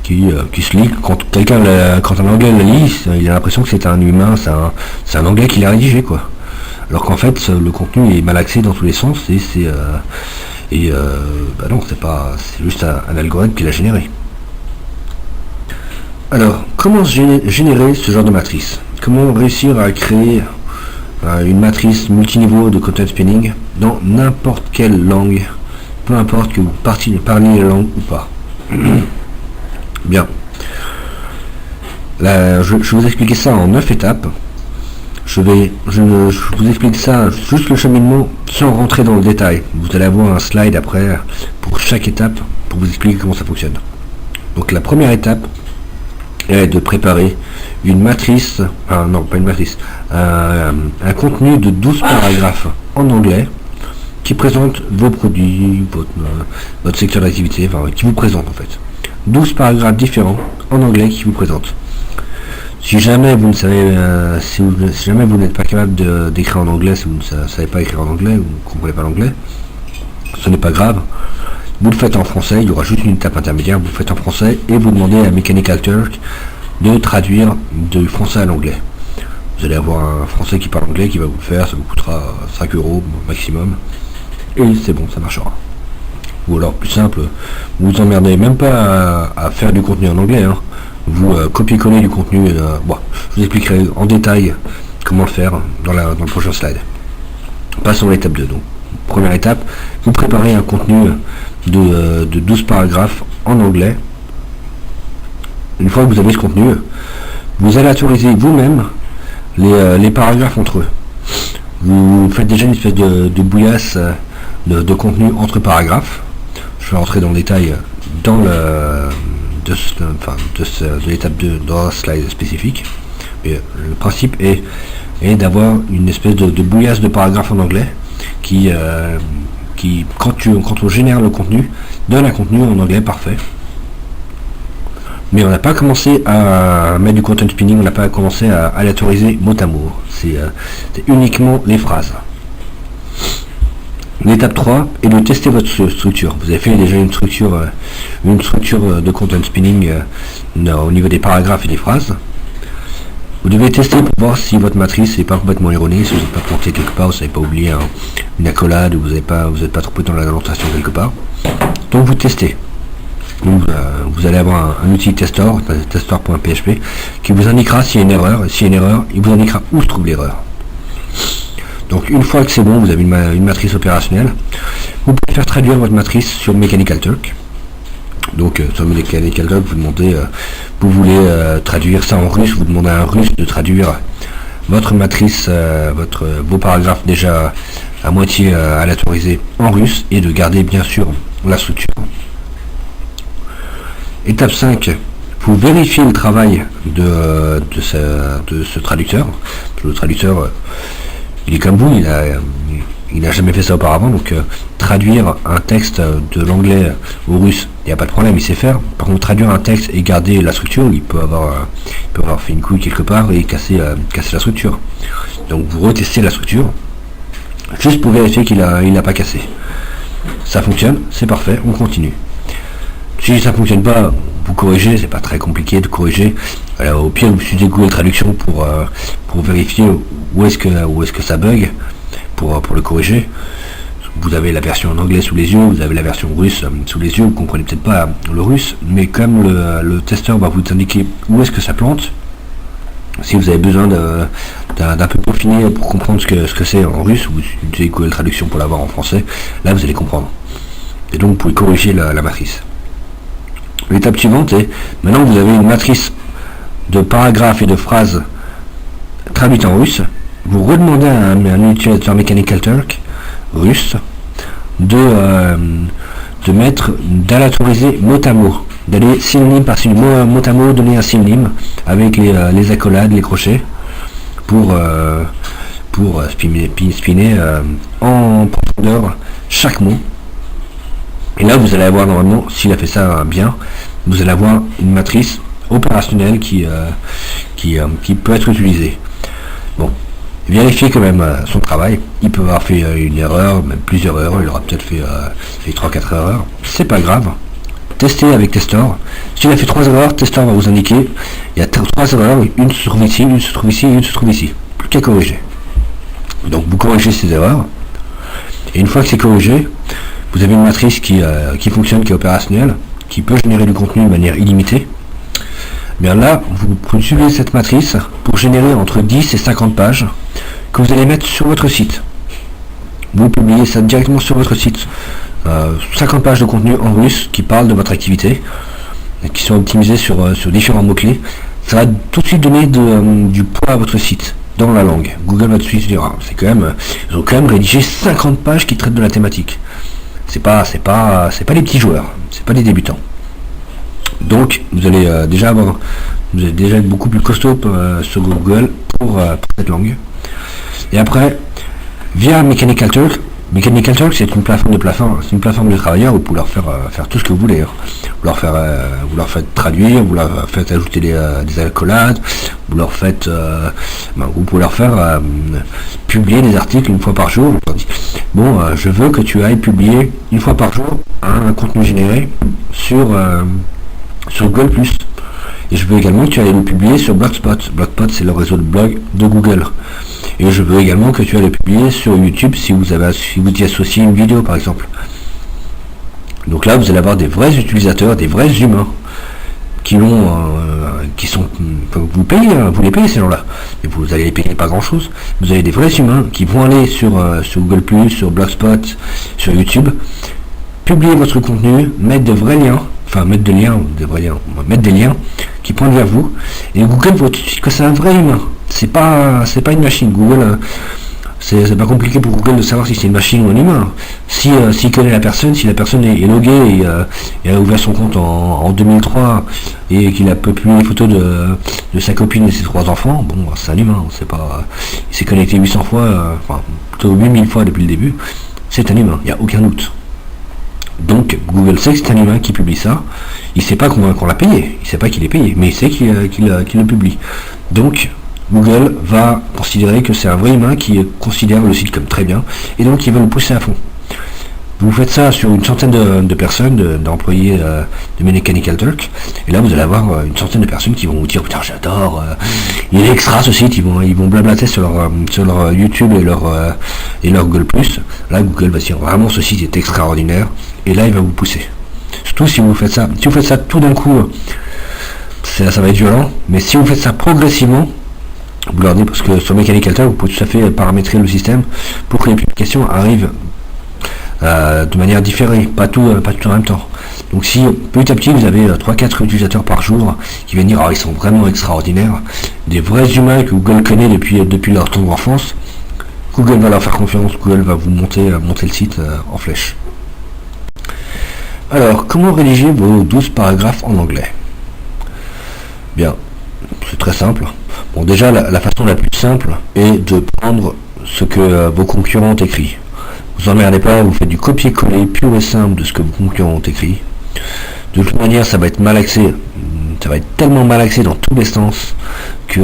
qui se lit, quand un anglais le lit, il a l'impression que c'est un humain, c'est un anglais qui l'a rédigé, quoi. Alors qu'en fait, le contenu est mal axé dans tous les sens, bah non, c'est juste un algorithme qui l'a généré. Alors, comment générer ce genre de matrice? Comment réussir à créer une matrice multiniveau de content spinning dans n'importe quelle langue, peu importe que vous parliez la langue ou pas. Bien. Là, je vais vous expliquer ça en 9 étapes. Je vous explique ça, juste le cheminement, sans rentrer dans le détail. Vous allez avoir un slide après, pour chaque étape, pour vous expliquer comment ça fonctionne. Donc la première étape est de préparer une matrice, non pas une matrice, un contenu de 12 paragraphes en anglais, qui présente vos produits, votre secteur d'activité, enfin qui vous présente en fait. 12 paragraphes différents en anglais qui vous présentent. Si jamais vous ne savez, si jamais vous n'êtes pas capable d'écrire en anglais, si vous ne savez pas écrire en anglais, vous ne comprenez pas l'anglais, ce n'est pas grave. Vous le faites en français, il y aura juste une étape intermédiaire, vous le faites en français et vous demandez à Mechanical Turk de traduire du français à l'anglais. Vous allez avoir un français qui parle anglais qui va vous le faire, ça vous coûtera 5 € maximum. Et c'est bon, ça marchera. Ou alors plus simple, vous vous emmerdez même pas à faire du contenu en anglais, hein. Vous copiez-collez du contenu, bon, je vous expliquerai en détail comment le faire dans le prochain slide. Passons à l'étape 2. Donc, première étape, vous préparez un contenu de 12 paragraphes en anglais. Une fois que vous avez ce contenu, vous allez autoriser vous-même les paragraphes entre eux. Vous faites déjà une espèce de bouillasse de contenu entre paragraphes. Je vais rentrer dans le détail dans de l'étape 2 dans un slide spécifique. Mais le principe est d'avoir une espèce de bouillasse de paragraphes en anglais qui quand on génère le contenu, donne un contenu en anglais parfait. Mais on n'a pas commencé à mettre du content spinning, on n'a pas commencé à aléatoriser mot à mot. C'est uniquement les phrases. L'étape 3 est de tester votre structure. Vous avez fait déjà une structure de content spinning au niveau des paragraphes et des phrases. Vous devez tester pour voir si votre matrice n'est pas complètement erronée, si vous n'êtes pas planté quelque part, vous n'avez pas oublié une accolade, ou vous n'êtes pas trompé dans la notation quelque part. Donc vous testez. Donc, vous allez avoir un outil testor, testor.php, qui vous indiquera s'il y a une erreur. S'il y a une erreur, il vous indiquera où se trouve l'erreur. Donc une fois que c'est bon, vous avez une matrice opérationnelle, vous pouvez faire traduire votre matrice sur Mechanical Turk. Donc sur Mechanical Turk, vous voulez traduire ça en russe, vous demandez à un russe de traduire votre matrice, vos paragraphes déjà à moitié aléatorisés en russe et de garder bien sûr la structure. Étape 5, vous vérifiez le travail de ce traducteur. Le traducteur, il est comme vous, il n'a jamais fait ça auparavant, donc traduire un texte de l'anglais au russe, il n'y a pas de problème, il sait faire. Par contre, traduire un texte et garder la structure, il peut avoir fait une couille quelque part et casser la structure. Donc vous retestez la structure, juste pour vérifier qu'il n'a pas cassé. Ça fonctionne, c'est parfait, on continue. Si ça ne fonctionne pas, vous corrigez, c'est pas très compliqué de corriger. Alors, au pire, vous utilisez Google Traduction pour vérifier où est-ce que ça bug, pour le corriger. Vous avez la version en anglais sous les yeux, vous avez la version russe sous les yeux, vous comprenez peut-être pas le russe, mais comme le testeur va vous indiquer où est-ce que ça plante, si vous avez besoin d'un peu peaufiner pour comprendre ce que c'est en russe, vous utilisez Google Traduction pour l'avoir en français, là vous allez comprendre. Et donc vous pouvez corriger la matrice. L'étape suivante est, maintenant que vous avez une matrice de paragraphes et de phrases traduites en russe, vous redemandez à un utilisateur Mechanical Turk russe d'aléatoriser mot à mot, d'aller synonyme par synonyme, mot à mot, donner un synonyme avec les accolades, les crochets, pour spinner en profondeur chaque mot. Et là, vous allez avoir normalement, s'il a fait ça bien, vous allez avoir une matrice opérationnelle qui peut être utilisée. Bon, Vérifiez quand même son travail. Il peut avoir fait une erreur, même plusieurs erreurs, il aura peut-être fait 3-4 erreurs. C'est pas grave. Testez avec Testor. S'il a fait 3 erreurs, Testor va vous indiquer il y a 3 erreurs, une se trouve ici, une se trouve ici, une se trouve ici. Plus qu'à corriger. Donc vous corrigez ces erreurs. Et une fois que c'est corrigé, vous avez une matrice qui fonctionne, qui est opérationnelle, qui peut générer du contenu de manière illimitée. Bien là, vous utilisez cette matrice pour générer entre 10 et 50 pages que vous allez mettre sur votre site. Vous publiez ça directement sur votre site. 50 pages de contenu en russe qui parlent de votre activité, qui sont optimisés sur différents mots-clés. Ça va tout de suite donner du poids à votre site dans la langue. Google va tout de suite dire, c'est quand même, ils ont quand même rédigé 50 pages qui traitent de la thématique. C'est pas les petits joueurs, c'est pas les débutants. Donc vous allez déjà être beaucoup plus costaud sur Google pour cette langue. Et après, via Mechanical Turk, c'est une plateforme de travailleurs. Vous pouvez leur faire tout ce que vous voulez. Vous leur faites traduire, vous leur faites ajouter des accolades, vous pouvez leur faire publier des articles une fois par jour. Vous leur dites, bon, je veux que tu ailles publier une fois par jour un contenu généré sur Google+. Et je veux également que tu ailles le publier sur Blogspot. Blogspot, c'est le réseau de blog de Google. Et je veux également que tu ailles le publier sur YouTube si vous y associez une vidéo, par exemple. Donc là, vous allez avoir des vrais utilisateurs, des vrais humains qui sont, vous les payez ces gens-là. Et vous allez les payer pas grand-chose. Vous avez des vrais humains qui vont aller sur Google+, sur Blogspot, sur YouTube, publier votre contenu, mettre de vrais liens, mettre des liens qui pointent vers vous, et Google voit tout de suite que c'est un vrai humain. C'est pas une machine. Google, c'est pas compliqué pour Google de savoir si c'est une machine ou un humain. S'il connaît la personne, si la personne est loguée et a ouvert son compte en 2003 et qu'il a publié une photo de sa copine et ses 3 enfants, bon, c'est un humain. Il s'est connecté 800 fois, plutôt 8000 fois depuis le début. C'est un humain, il n'y a aucun doute. Donc Google sait que c'est un humain qui publie ça. Il sait pas qu'on l'a payé, il sait pas qu'il est payé, mais il sait qu'il le publie. Donc Google va considérer que c'est un vrai humain qui considère le site comme très bien, et donc il va le pousser à fond. Vous faites ça sur une centaine de personnes, d'employés de Mechanical Turk, et là vous allez avoir une centaine de personnes qui vont vous dire, putain j'adore, il est extra ce site, ils vont blablater sur leur YouTube et leur Google+. Là Google va dire, vraiment ce site est extraordinaire, et là il va vous pousser. Surtout si vous faites ça. Si vous faites ça tout d'un coup, ça va être violent, mais si vous faites ça progressivement, vous leur dites, parce que sur Mechanical Turk, vous pouvez tout à fait paramétrer le système pour que les publications arrivent de manière différée, pas tout en même temps. Donc si petit à petit vous avez 3-4 utilisateurs par jour qui viennent dire, ils sont vraiment extraordinaires, des vrais humains que Google connaît depuis leur tendre enfance, Google va leur faire confiance, Google va vous monter le site en flèche. Alors, comment rédiger vos 12 paragraphes en anglais? Bien, c'est très simple. Bon, déjà, la façon la plus simple est de prendre ce que vos concurrents ont écrit. Vous emmerdez pas, vous faites du copier-coller pur et simple de ce que vos concurrents ont écrit. De toute manière, ça va être mal axé. Ça va être tellement mal axé dans tous les sens que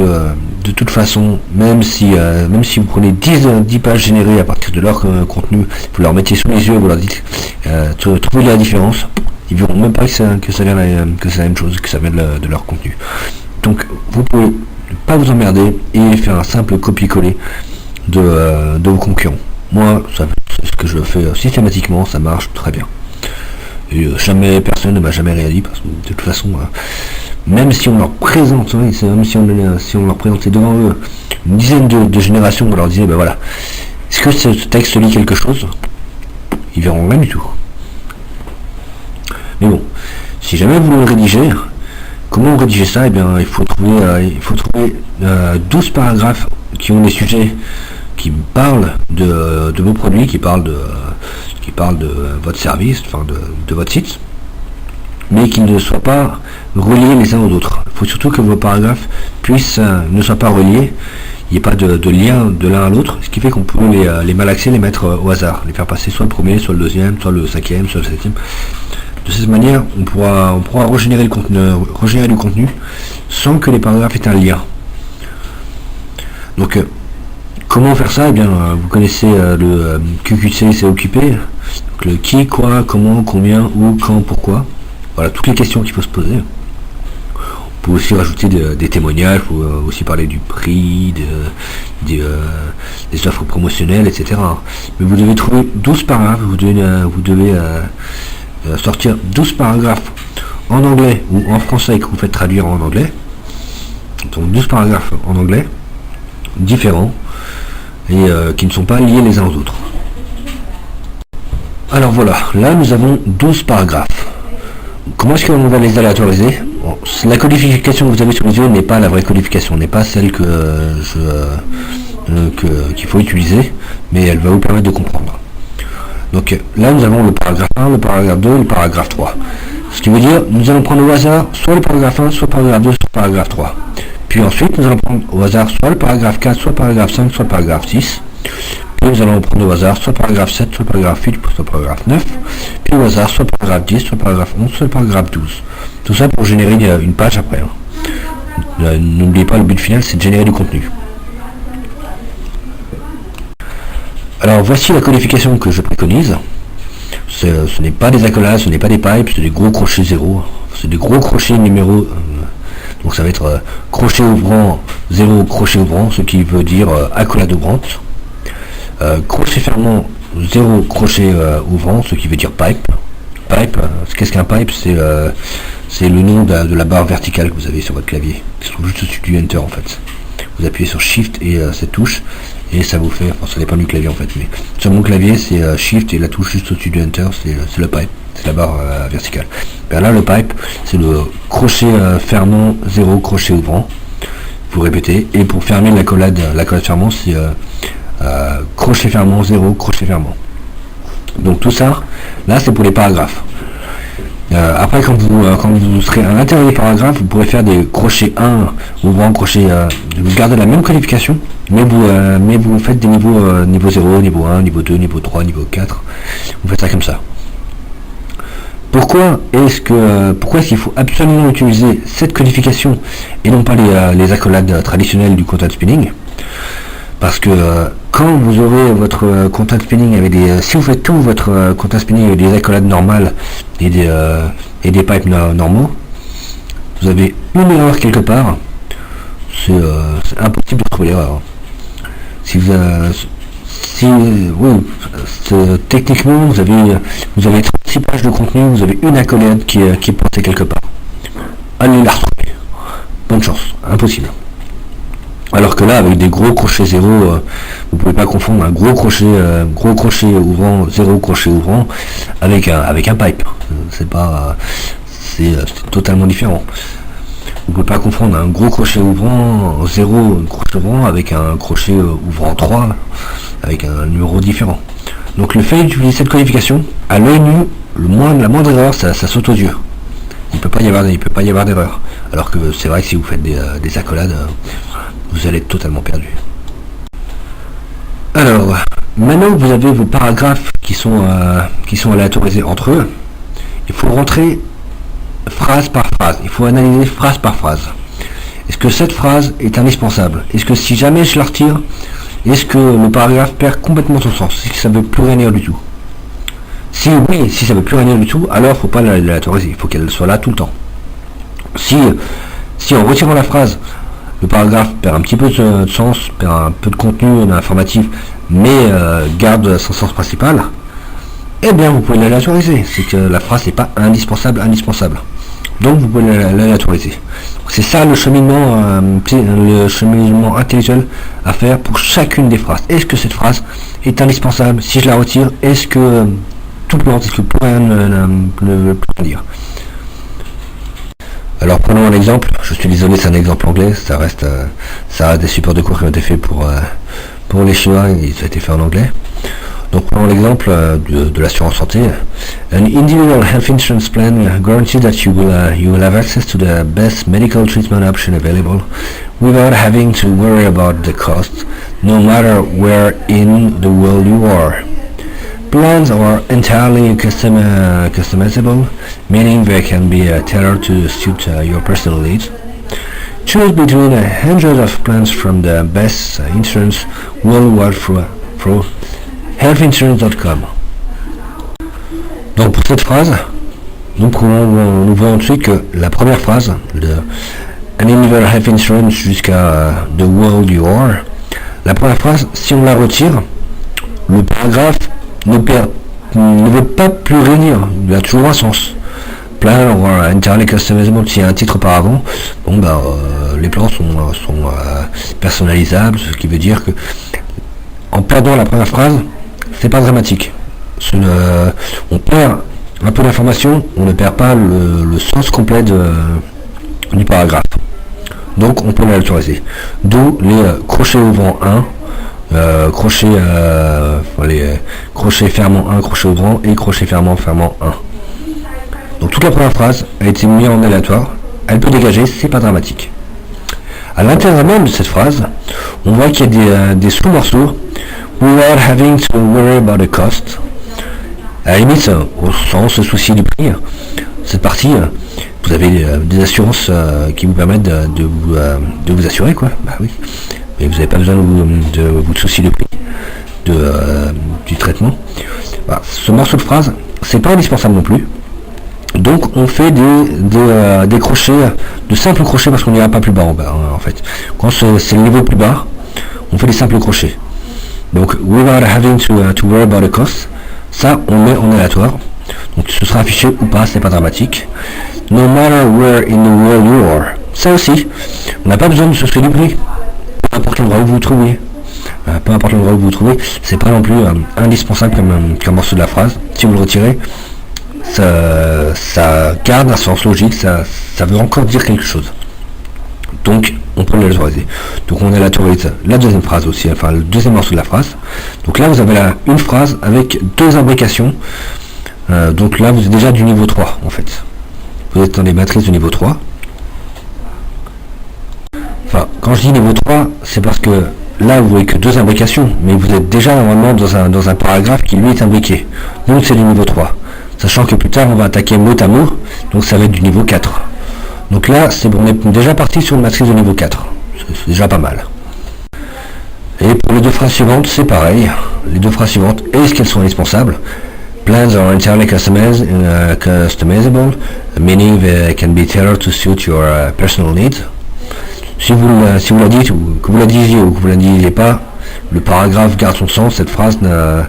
de toute façon, même si vous prenez 10 pages générées à partir de leur contenu, vous leur mettez sous les yeux, vous leur dites trouvez la différence, ils verront même pas que c'est la même chose, que ça vient de leur contenu. Donc vous pouvez pas vous emmerder et faire un simple copier-coller de vos concurrents. Moi, c'est ce que je fais systématiquement, ça marche très bien. Et personne ne m'a jamais rien dit, parce que de toute façon, même si on leur présente, même si on leur présentait devant eux une dizaine de générations, on leur disait, voilà, est-ce que ce texte lit quelque chose? Ils verront rien du tout. Mais bon, si jamais vous le rédigez, comment rédiger ça? Eh bien, il faut trouver 12 paragraphes qui ont des sujets qui parlent de vos produits, qui parlent de votre service, de votre site, mais qui ne soient pas reliés les uns aux autres. Il faut surtout que vos paragraphes ne soient pas reliés, il n'y ait pas de lien de l'un à l'autre, ce qui fait qu'on peut les malaxer, les mettre au hasard, les faire passer soit le premier, soit le deuxième, soit le cinquième, soit le septième. De cette manière, on pourra régénérer du contenu sans que les paragraphes aient un lien. Donc, Comment faire ça? Eh bien, vous connaissez le QQC, c'est occupé. Donc, le qui, quoi, comment, combien, où, quand, pourquoi. Voilà, toutes les questions qu'il faut se poser. Vous pouvez aussi rajouter des témoignages, vous pouvez aussi parler du prix, des offres promotionnelles, etc. Mais vous devez trouver 12 paragraphes, vous devez sortir 12 paragraphes en anglais ou en français que vous faites traduire en anglais. Donc 12 paragraphes en anglais, différents, et qui ne sont pas liés les uns aux autres. Alors voilà, là nous avons 12 paragraphes. Comment est-ce qu'on va les aléatoriser? Bon, la codification que vous avez sur les yeux n'est pas la vraie codification, n'est pas celle qu'il faut utiliser, mais elle va vous permettre de comprendre. Donc là nous avons le paragraphe 1, le paragraphe 2, le paragraphe 3. Ce qui veut dire, nous allons prendre au hasard soit le paragraphe 1, soit le paragraphe 2, soit le paragraphe 3. Puis ensuite, nous allons prendre au hasard soit le paragraphe 4, soit le paragraphe 5, soit le paragraphe 6. Puis nous allons prendre au hasard soit le paragraphe 7, soit le paragraphe 8, soit le paragraphe 9. Puis au hasard soit le paragraphe 10, soit le paragraphe 11, soit le paragraphe 12. Tout ça pour générer une page après. N'oubliez pas, le but final, c'est de générer du contenu. Alors voici la codification que je préconise. Ce n'est pas des accolades, ce n'est pas des pipes, c'est des gros crochets zéro. C'est des gros crochets numéro. Donc ça va être crochet ouvrant 0, crochet ouvrant, ce qui veut dire accolade ouvrante. Crochet fermant 0, crochet ouvrant, ce qui veut dire pipe. Pipe, qu'est-ce qu'un pipe? C'est le nom de la barre verticale que vous avez sur votre clavier. Il se trouve juste au-dessus du Enter en fait. Vous appuyez sur Shift et cette touche, et ça vous fait, enfin ça dépend du clavier en fait, mais sur mon clavier c'est Shift et la touche juste au-dessus du Enter, c'est le pipe, c'est la barre verticale. Ben là le pipe, c'est le crochet fermant 0, crochet ouvrant. Vous répétez, et pour fermer l'accolade fermant, c'est crochet fermant 0, crochet fermant. Donc tout ça, là c'est pour les paragraphes. Après, quand vous serez à l'intérieur des paragraphes, vous pourrez faire des crochets 1 ouvrant, crochet, vous gardez la même qualification, mais vous faites des niveaux niveau 0, niveau 1, niveau 2, niveau 3, niveau 4. Vous faites ça comme ça. Pourquoi est-ce qu'il faut absolument utiliser cette codification et non pas les accolades traditionnelles du content spinning? Parce que quand vous aurez votre content spinning avec si vous faites tout votre content spinning avec des accolades normales et des pipes normaux, vous avez une erreur quelque part. C'est impossible de trouver l'erreur. Techniquement vous avez 36 pages de contenu, vous avez une accolade qui est portée quelque part. Allez la retrouver. Bonne chance, impossible. Alors que là, avec des gros crochets 0, vous pouvez pas confondre un gros crochet ouvrant, 0 crochet ouvrant, avec un pipe. C'est totalement différent. Vous pouvez pas confondre un gros crochet ouvrant 0 crochet ouvrant avec un crochet ouvrant 3, avec un numéro différent. Donc le fait d'utiliser cette codification, à l'œil nu, la moindre erreur, ça saute aux yeux. Il peut pas y avoir d'erreur. Alors que c'est vrai que si vous faites des accolades, vous allez être totalement perdu. Alors, maintenant que vous avez vos paragraphes qui sont aléatorisés entre eux, il faut rentrer phrase par phrase. Il faut analyser phrase par phrase. Est-ce que cette phrase est indispensable? Est-ce que si jamais je la retire, est-ce que le paragraphe perd complètement son sens? Est-ce que ça ne veut plus rien dire du tout? Si oui, si ça ne veut plus rien dire du tout, alors il ne faut pas l'aléatoriser. Il faut qu'elle soit là tout le temps. Si en retirant la phrase, le paragraphe perd un petit peu de sens, perd un peu de contenu informatif, mais garde son sens principal, eh bien vous pouvez l'aléatoriser. C'est que la phrase n'est pas indispensable. Donc vous pouvez l'aléatoriser. C'est ça le cheminement intellectuel à faire pour chacune des phrases. Est-ce que cette phrase est indispensable? Si je la retire, est-ce que tout plante, est-ce que plus rien ne peut rien dire? Alors prenons un exemple, je suis désolé, c'est un exemple anglais, ça reste des supports de cours qui ont été faits pour les Chinois, ils ont été faits en anglais. Donc prenons l'exemple de l'assurance santé. An individual health insurance plan guarantees that you will have access to the best medical treatment option available without having to worry about the cost, no matter where in the world you are. Plans are entirely customizable, meaning they can be tailored to suit your personal needs. Choose between hundreds of plans from the best insurance worldwide through healthinsurance.com. Donc pour cette phrase, nous voyons ensuite que la première phrase de Universal Health Insurance jusqu'à The World You Are, la première phrase, si on la retire, le paragraphe ne veut pas plus rien dire, il a toujours un sens. Plan or entirely customizable, s'il y a un titre par avant, les plans sont personnalisables, ce qui veut dire que en perdant la première phrase, c'est pas dramatique. On perd un peu d'information, on ne perd pas le sens complet du paragraphe. Donc on peut l'autoriser. D'où les crochets ouvrants 1, les crochets fermant 1, crochet ouvrant et crochet fermant 1. Donc toute la première phrase a été mise en aléatoire, elle peut dégager, c'est pas dramatique. À l'intérieur même de cette phrase, on voit qu'il y a des sous-morceaux without having to worry about the cost. À la limite, sans se soucier du prix, cette partie, vous avez des assurances qui vous permettent de vous assurer, quoi. Bah oui. Mais vous n'avez pas besoin de vous soucier du prix du traitement. Voilà. Ce morceau de phrase, c'est pas indispensable non plus. Donc on fait des crochets, de simples crochets parce qu'on n'ira pas plus bas en fait. Quand c'est le niveau plus bas, on fait des simples crochets. Donc without having to worry about the cost, ça on met en aléatoire. Donc ce sera affiché ou pas, c'est pas dramatique. No matter where in the world you are. Ça aussi, on n'a pas besoin de se soucier du prix. Peu importe l'endroit où vous vous trouvez. Peu importe l'endroit où vous vous trouvez, c'est pas non plus indispensable comme morceau de la phrase. Si vous le retirez, ça garde un sens logique, ça veut encore dire quelque chose. Donc on peut l'autoriser. Donc on autorise la deuxième phrase aussi, enfin le deuxième morceau de la phrase. Donc là vous avez une phrase avec deux imbrications. Donc là vous êtes déjà du niveau 3 en fait. Vous êtes dans les matrices du niveau 3. Enfin, quand je dis niveau 3, c'est parce que là vous voyez que deux imbrications, mais vous êtes déjà normalement dans un paragraphe qui lui est imbriqué. Donc c'est du niveau 3. Sachant que plus tard on va attaquer mot à mot, donc ça va être du niveau 4. Donc là, on est déjà parti sur une matrice de niveau 4. C'est déjà pas mal. Et pour les deux phrases suivantes, c'est pareil. Les deux phrases suivantes, est-ce qu'elles sont indispensables? Plans are entirely customizable, meaning they can be tailored to suit your personal needs. Si vous la dites, ou que vous la disiez ou que vous la disiez pas, le paragraphe garde son sens, cette phrase ne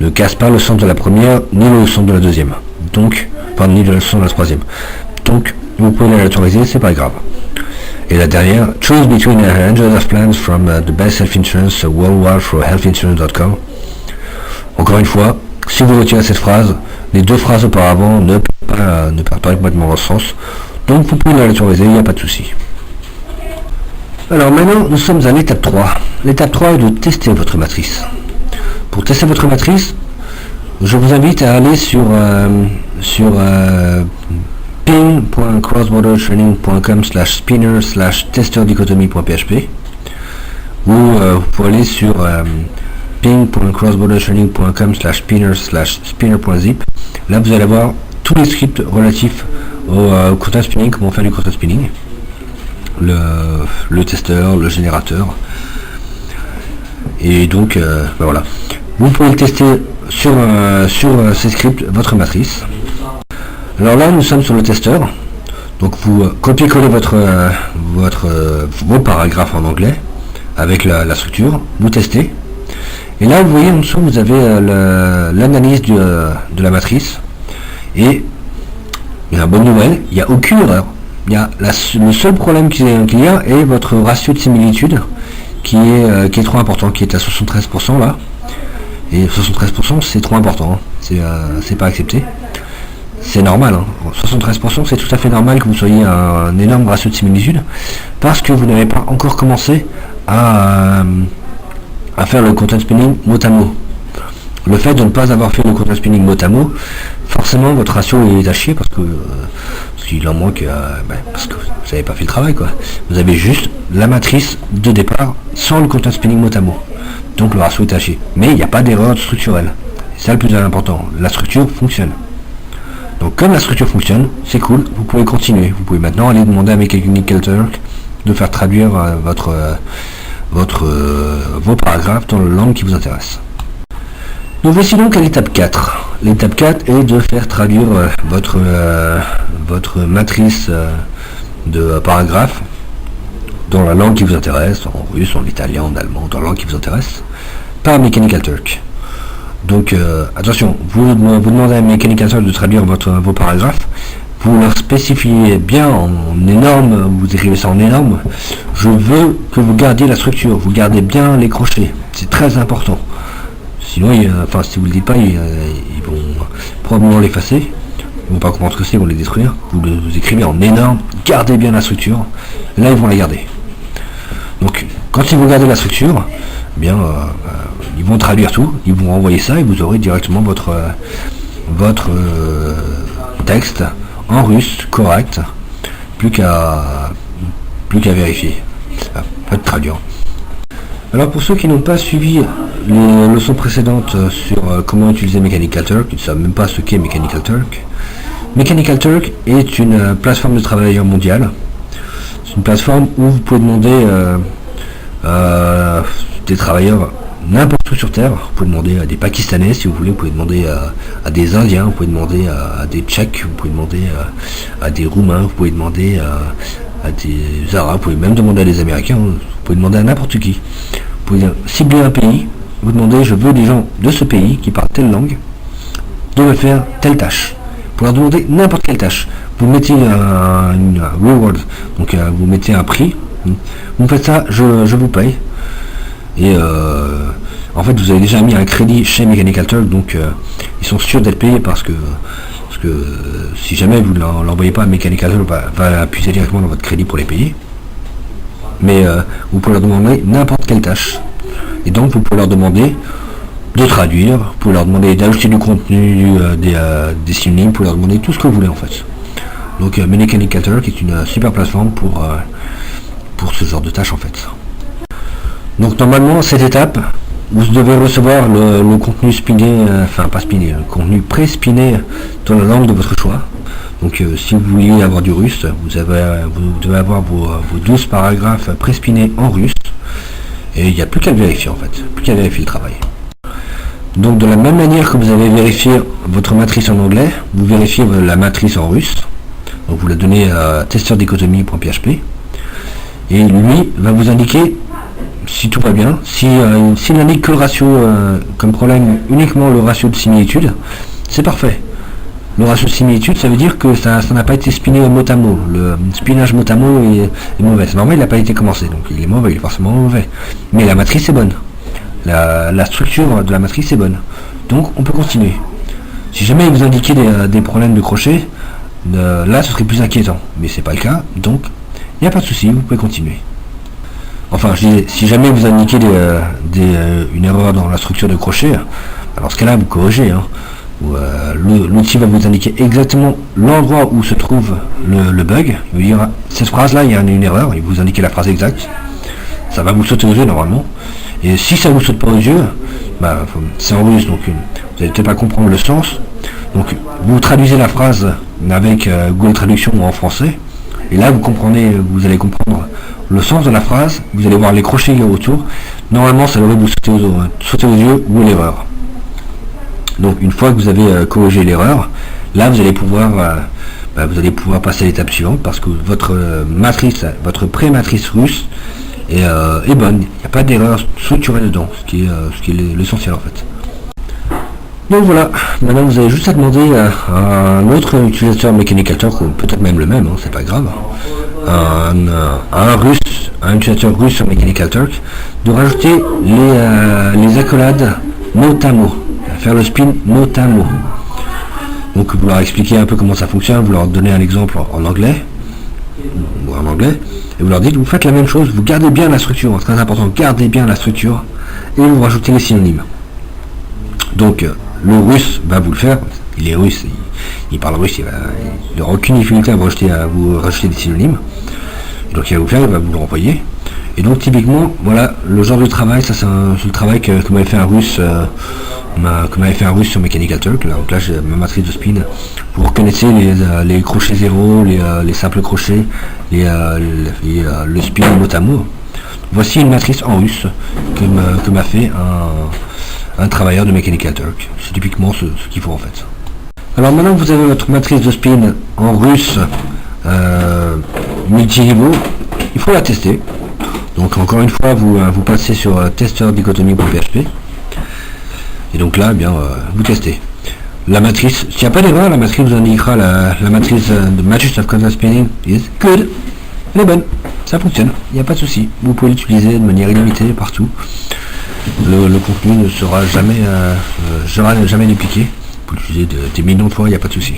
casse pas le sens de la première, ni le sens de la deuxième. Donc, ni le sens de la troisième. Donc, vous pouvez l'autoriser, c'est pas grave. Et la dernière, choose between hundreds of plans from the best health insurance worldwide through healthinsurance.com. Encore une fois, si vous retirez cette phrase, les deux phrases auparavant ne perdent pas complètement leur sens. Donc vous pouvez l'autoriser, il n'y a pas de souci. Alors maintenant, nous sommes à l'étape 3. L'étape 3 est de tester votre matrice. Pour tester votre matrice, je vous invite à aller sur ping.crossbordertraining.com/spinner/testerdichotomie.php ou vous pouvez aller sur ping.crossbordertraining.com/spinner/spinner.zip. Là vous allez voir tous les scripts relatifs au content spinning, comment faire du content spinning, le testeur, le générateur, et donc voilà, vous pouvez le tester sur ces scripts, votre matrice. Alors là nous sommes sur le testeur, donc vous copiez-collez vos paragraphes en anglais avec la structure, vous testez, et là vous voyez en dessous vous avez l'analyse de la matrice, et il y a une bonne nouvelle, il n'y a aucune erreur. Le seul problème qu'il y a est votre ratio de similitude qui est trop important, qui est à 73% là, et 73% c'est trop important, c'est pas accepté. C'est normal, 73% c'est tout à fait normal que vous soyez à un énorme ratio de similitude, parce que vous n'avez pas encore commencé à faire le content spinning mot à mot. Le fait de ne pas avoir fait le content spinning mot à mot, forcément votre ratio est à chier, parce qu'il en manque, parce que vous n'avez pas fait le travail, quoi. Vous avez juste la matrice de départ sans le content spinning mot à mot, donc le ratio est à chier. Mais il n'y a pas d'erreur structurelle, c'est ça le plus important, la structure fonctionne. Donc comme la structure fonctionne, c'est cool, vous pouvez continuer. Vous pouvez maintenant aller demander à Mechanical Turk de faire traduire vos paragraphes dans la langue qui vous intéresse. Nous voici donc à l'étape 4. L'étape 4 est de faire traduire votre matrice de paragraphes dans la langue qui vous intéresse, en russe, en italien, en allemand, dans la langue qui vous intéresse, par Mechanical Turk. Donc attention, vous demandez à Mechanical Turk de traduire vos paragraphes, vous leur spécifiez bien en énorme, vous écrivez ça en énorme, je veux que vous gardiez la structure, vous gardez bien les crochets, c'est très important. Sinon, si vous ne le dites pas, ils vont probablement l'effacer, ils vont pas comprendre ce que c'est, ils vont les détruire. Vous écrivez en énorme, gardez bien la structure, et là ils vont la garder. Donc quand ils vont garder la structure, eh bien ils vont traduire tout, ils vont envoyer ça et vous aurez directement votre texte en russe correct, plus qu'à vérifier, pas de traduire. Alors pour ceux qui n'ont pas suivi les leçons précédentes sur comment utiliser Mechanical Turk, ils ne savent même pas ce qu'est Mechanical Turk. Mechanical Turk est une plateforme de travailleurs mondiale. C'est une plateforme où vous pouvez demander des travailleurs n'importe où sur Terre. Vous pouvez demander à des Pakistanais si vous voulez, vous pouvez demander à des Indiens, vous pouvez demander à des Tchèques, vous pouvez demander à des Roumains, vous pouvez demander à des Arabes, vous pouvez même demander à des Américains, vous pouvez demander à n'importe qui. Vous pouvez cibler un pays, vous demandez je veux des gens de ce pays qui parlent telle langue, de me faire telle tâche. Vous pouvez leur demander n'importe quelle tâche. Vous mettez une reward, donc vous mettez un prix, vous faites ça, je vous paye. Et en fait vous avez déjà mis un crédit chez Mechanical Turk, donc ils sont sûrs d'être payés parce que si jamais vous ne l'envoyez pas, Mechanical Turk va appuyer directement dans votre crédit pour les payer. Mais vous pouvez leur demander n'importe quelle tâche. Et donc vous pouvez leur demander de traduire, vous pouvez leur demander d'ajouter du contenu, des synonymes, vous pouvez leur demander tout ce que vous voulez en fait. Donc Mechanical Turk est une super plateforme pour ce genre de tâches en fait. Donc normalement cette étape, vous devez recevoir le contenu spiné, pas spiné, le contenu pré-spiné dans la langue de votre choix. Donc si vous voulez avoir du russe, vous devez avoir vos 12 paragraphes pré-spinés en russe. Et il n'y a plus qu'à le vérifier en fait, plus qu'à vérifier le travail. Donc de la même manière que vous avez vérifié votre matrice en anglais, vous vérifiez la matrice en russe. Donc vous la donnez à testeur-dichotomie.php. Et lui va vous indiquer si tout va bien, s'il n'indique que le ratio comme problème uniquement le ratio de similitude, c'est parfait. Le ratio de similitude, ça veut dire que ça n'a pas été spiné mot à mot. Le spinage mot à mot est mauvais. C'est normal, il n'a pas été commencé, donc il est mauvais, il est forcément mauvais. Mais la matrice est bonne. La structure de la matrice est bonne. Donc on peut continuer. Si jamais vous indiquez des problèmes de crochet, là ce serait plus inquiétant. Mais c'est pas le cas, donc il n'y a pas de souci, vous pouvez continuer. Enfin, je disais, si jamais vous indiquez une erreur dans la structure de crochet, alors ce cas-là, vous corrigez. L'outil va vous indiquer exactement l'endroit où se trouve le bug. Il va dire, cette phrase-là, il y a une erreur, il vous indique la phrase exacte. Ça va vous sauter aux yeux normalement. Et si ça vous saute pas aux yeux, c'est en russe, donc vous n'allez peut-être pas comprendre le sens. Donc vous traduisez la phrase avec Google Traduction ou en français. Et là, vous allez comprendre le sens de la phrase, vous allez voir les crochets autour. Normalement, ça devrait vous sauter aux yeux où est l'erreur. Donc une fois que vous avez corrigé l'erreur, là vous allez pouvoir passer à l'étape suivante parce que votre pré-matrice russe est bonne. Il n'y a pas d'erreur structurée dedans, ce qui est l'essentiel en fait. Donc voilà, maintenant vous avez juste à demander à un autre utilisateur Mechanical Turk, ou peut-être même le même, c'est pas grave, un utilisateur russe sur Mechanical Turk, de rajouter les accolades mot à mot, faire le spin mot à mot. Donc vous leur expliquez un peu comment ça fonctionne, vous leur donnez un exemple en anglais, et vous leur dites, vous faites la même chose, vous gardez bien la structure, très important, gardez bien la structure, et vous rajoutez les synonymes. Donc le russe va vous le faire, il est russe, il parle russe, il n'aura aucune difficulté à vous rajouter des synonymes. Donc il va vous le faire, il va vous le renvoyer. Et donc typiquement, voilà, le genre de travail, ça c'est le travail que m'avait fait un russe, sur Mechanical Turk. Donc là j'ai ma matrice de spin. Vous reconnaissez les crochets zéro, les simples crochets, le spin mot à mot. Voici une matrice en russe que m'a fait un travailleur de Mechanical Turk. C'est typiquement ce qu'il faut en fait. Alors maintenant que vous avez votre matrice de spin en russe multi-niveau, il faut la tester. Donc encore une fois, vous passez sur testeur-dichotomie.php et donc là, eh bien, vous testez. La matrice, s'il n'y a pas d'erreur, la matrice vous indiquera la matrice de Matrix of Constant Spinning is good. Elle est bonne, ça fonctionne, il n'y a pas de souci. Vous pouvez l'utiliser de manière illimitée partout. Le contenu ne sera jamais dupliqué. Vous l'utilisez des millions de fois, il n'y a pas de souci.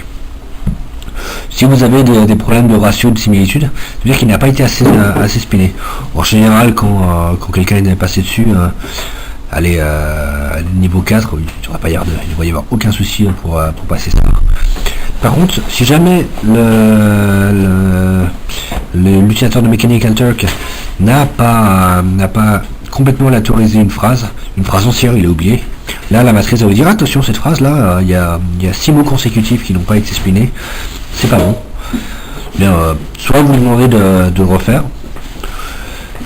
Si vous avez des problèmes de ratio de similitude, c'est-à-dire qu'il n'a pas été assez spiné. En général, quand quelqu'un est passé dessus, allez, niveau 4, il ne devrait y avoir aucun souci pour passer ça. Par contre, si jamais l'utilisateur de Mechanical Turk n'a pas complètement autorisé une phrase entière, il a oublié. Là, la matrice va vous dire attention, cette phrase là, il y a 6 mots consécutifs qui n'ont pas été spinés, c'est pas bon. Bien, soit vous lui demandez de le refaire,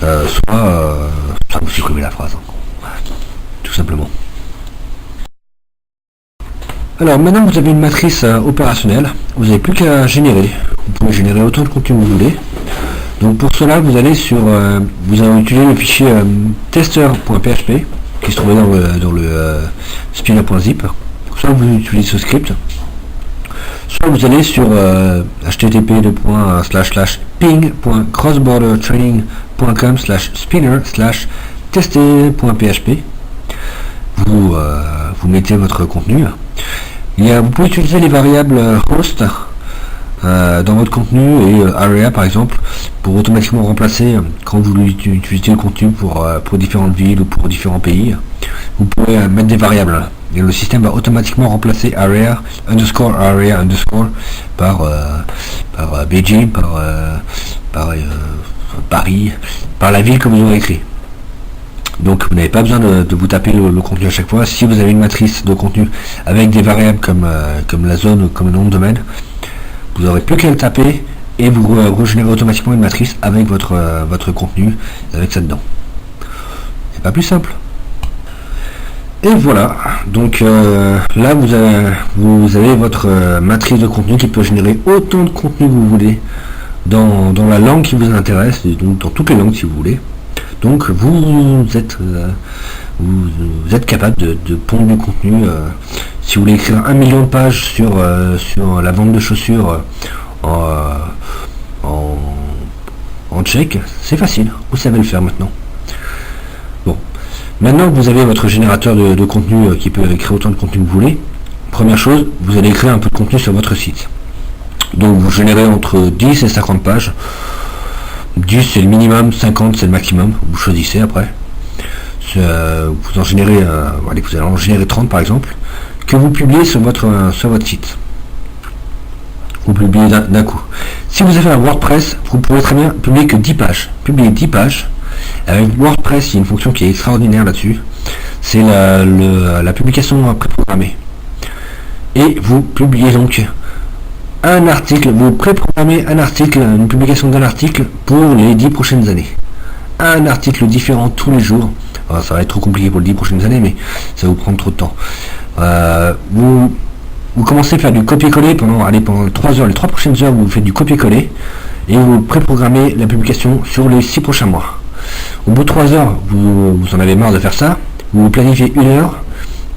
soit vous supprimez la phrase, tout simplement. Alors maintenant que vous avez une matrice opérationnelle, vous n'avez plus qu'à générer. Vous pouvez générer autant de contenu que vous voulez. Donc pour cela, vous allez sur, vous allez utiliser le fichier tester.php qui se trouvait dans le spinner.zip. Soit vous utilisez ce script, soit vous allez sur http://ping.crossbordertraining.com/spinner/tester.php. Vous mettez votre contenu. Vous pouvez utiliser les variables host dans votre contenu et area par exemple pour automatiquement remplacer quand vous utilisez le contenu pour différentes villes ou pour différents pays. Vous pouvez mettre des variables et le système va automatiquement remplacer area par Beijing, par Paris, par la ville que vous aurez écrit. Donc vous n'avez pas besoin de vous taper le contenu à chaque fois. Si vous avez une matrice de contenu avec des variables comme la zone ou comme le nom de domaine, vous n'aurez plus qu'à le taper et vous régénérez automatiquement une matrice avec votre contenu, avec ça dedans. C'est pas plus simple. Et voilà, donc là vous avez votre matrice de contenu qui peut générer autant de contenu que vous voulez dans la langue qui vous intéresse, et donc dans toutes les langues si vous voulez. Donc vous êtes capable de pondre du contenu. Si vous voulez écrire 1 million de pages sur la vente de chaussures en tchèque, c'est facile, vous savez le faire maintenant. Bon, maintenant que vous avez votre générateur de contenu qui peut écrire autant de contenu que vous voulez, première chose, vous allez écrire un peu de contenu sur votre site. Donc vous générez entre 10 et 50 pages. 10 c'est le minimum, 50 c'est le maximum, vous choisissez après. Vous en générez, vous allez en générer 30 par exemple, que vous publiez sur votre site. Vous publiez d'un coup. Si vous avez un WordPress, vous pouvez très bien publier que 10 pages. Publier 10 pages. Avec WordPress, il y a une fonction qui est extraordinaire là-dessus. C'est la publication préprogrammée. Et vous publiez donc un article, vous préprogrammez un article, une publication d'un article pour les 10 prochaines années. Un article différent tous les jours. Alors, ça va être trop compliqué pour les 10 prochaines années, mais ça va vous prendre trop de temps. Vous commencez à faire du copier-coller pendant 3 heures, les 3 prochaines heures, vous faites du copier-coller et vous préprogrammez la publication sur les 6 prochains mois. Au bout de 3 heures, vous en avez marre de faire ça, vous planifiez 1 heure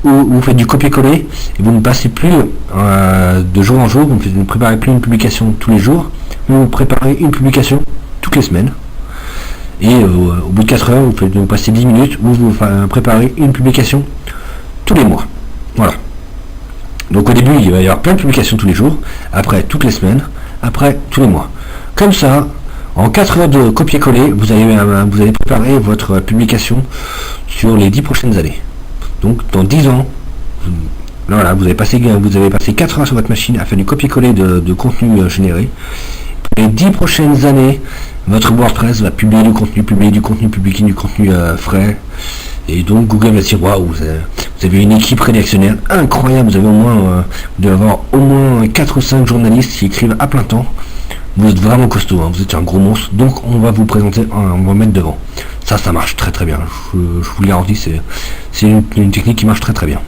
où vous faites du copier-coller et vous ne passez plus de jour en jour, vous ne préparez plus une publication tous les jours, vous préparez une publication toutes les semaines. Et au bout de 4 heures, vous passez 10 minutes où vous préparez une publication tous les mois. Voilà. Donc au début, il va y avoir plein de publications tous les jours, après toutes les semaines, après tous les mois. Comme ça, en 4 heures de copier-coller, vous allez préparer votre publication sur les 10 prochaines années. Donc dans 10 ans, voilà, vous avez passé 4 heures sur votre machine à faire du copier-coller de contenu généré. les 10 prochaines années, votre WordPress va publier du contenu, publier du contenu frais. Et donc Google va dire waouh, vous avez une équipe rédactionnelle incroyable, vous devez avoir au moins 4 ou 5 journalistes qui écrivent à plein temps. Vous êtes vraiment costaud, hein, vous êtes un gros monstre, donc on va vous présenter, on va mettre devant. Ça marche très très bien. Je vous le garantis, c'est une technique qui marche très très bien.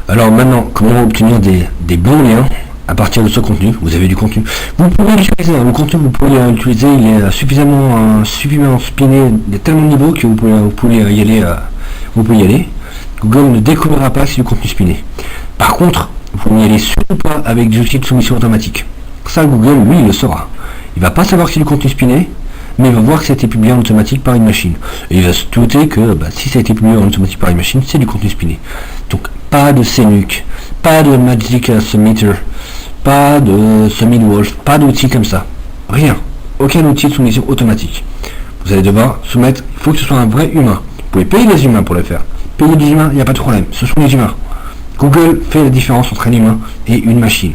Alors maintenant, comment obtenir des bons liens à partir de ce contenu? Vous avez du contenu. Vous pouvez l'utiliser, hein, le contenu vous pouvez l'utiliser, il est suffisamment spiné, il y a tellement de niveaux que vous pouvez y aller. Google ne découvrira pas si du contenu spiné. Par contre, vous n'y allez surtout pas avec des outils de soumission automatique. Ça, Google, lui, il le saura. Il va pas savoir que c'est du contenu spiné, mais il va voir que ça a été publié en automatique par une machine. Et il va se douter que si ça a été publié en automatique par une machine, c'est du contenu spiné. Donc, pas de CNUC, pas de Magic Submitter, pas de SubmitWolf, pas d'outils comme ça. Rien. Aucun outil de soumission automatique. Vous allez devoir soumettre, il faut que ce soit un vrai humain. Vous pouvez payer des humains pour le faire. Payer des humains, il n'y a pas de problème. Ce sont les humains. Google fait la différence entre un humain et une machine.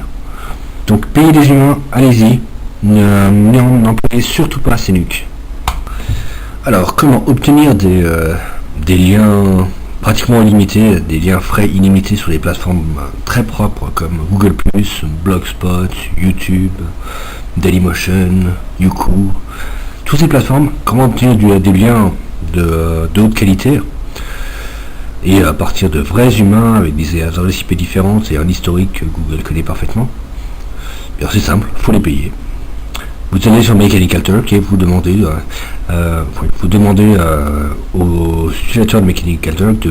Donc, payez des humains, allez-y. N'employez surtout pas CNUC. Alors, comment obtenir des liens pratiquement illimités, des liens frais illimités sur des plateformes très propres comme Google+, Blogspot, YouTube, Dailymotion, Youku, toutes ces plateformes, comment obtenir des liens de haute qualité et à partir de vrais humains avec des adresses IP différentes et un historique que Google connaît parfaitement. Bien, c'est simple, il faut les payer. Vous allez sur Mechanical Turk et vous demandez au utilisateur de Mechanical Turk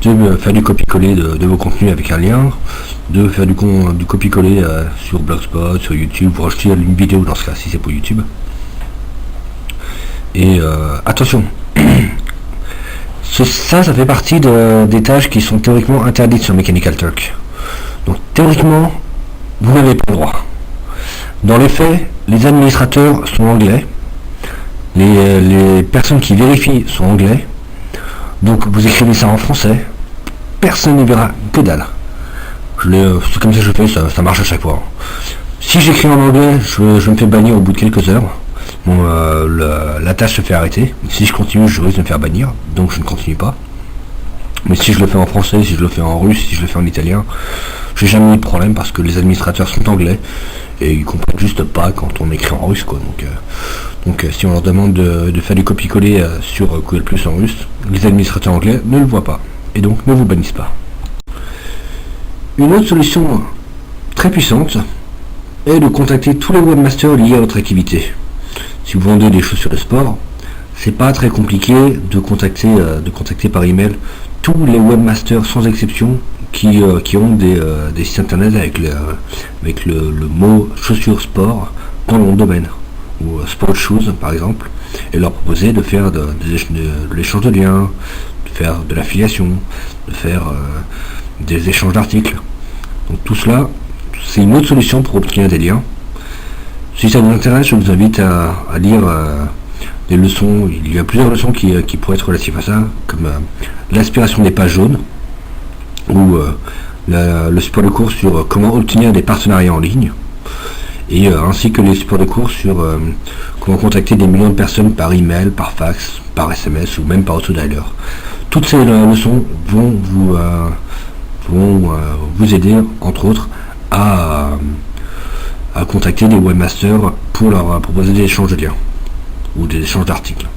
de faire du copier-coller de vos contenus avec un lien, de faire du copier-coller sur Blogspot, sur YouTube, vous rajouter une vidéo dans ce cas si c'est pour YouTube. Et attention, ça fait partie des tâches qui sont théoriquement interdites sur Mechanical Turk. Donc théoriquement, vous n'avez pas le droit. Dans les faits, les administrateurs sont anglais, les personnes qui vérifient sont anglais, donc vous écrivez ça en français, personne ne verra que dalle. C'est comme ça que je fais, ça marche à chaque fois. Si j'écris en anglais, je me fais bannir au bout de quelques heures. Bon, la tâche se fait arrêter. Si je continue, je risque de me faire bannir, donc je ne continue pas. Mais si je le fais en français, si je le fais en russe, si je le fais en italien, j'ai jamais eu de problème parce que les administrateurs sont anglais et ils comprennent juste pas quand on écrit en russe, quoi. Donc si on leur demande de faire du copier-coller sur Google+ en russe, les administrateurs anglais ne le voient pas et donc ne vous bannissent pas. Une autre solution très puissante est de contacter tous les webmasters liés à votre activité. Si vous vendez des chaussures de sport, c'est pas très compliqué de contacter par email tous les webmasters sans exception qui ont des sites internet avec le mot chaussures sport dans le domaine, ou sport shoes par exemple, et leur proposer de faire de l'échange de liens, de faire de l'affiliation, de faire des échanges d'articles. Donc tout cela, c'est une autre solution pour obtenir des liens. Si ça vous intéresse, je vous invite à lire des leçons. Il y a plusieurs leçons qui pourraient être relatives à ça, comme l'inspiration des pages jaunes, ou le support de cours sur comment obtenir des partenariats en ligne, et ainsi que les supports de cours sur comment contacter des millions de personnes par email, par fax, par SMS ou même par autodialer. Toutes ces leçons vont vous aider, entre autres, à contacter des webmasters pour leur proposer des échanges de liens ou des échanges d'articles.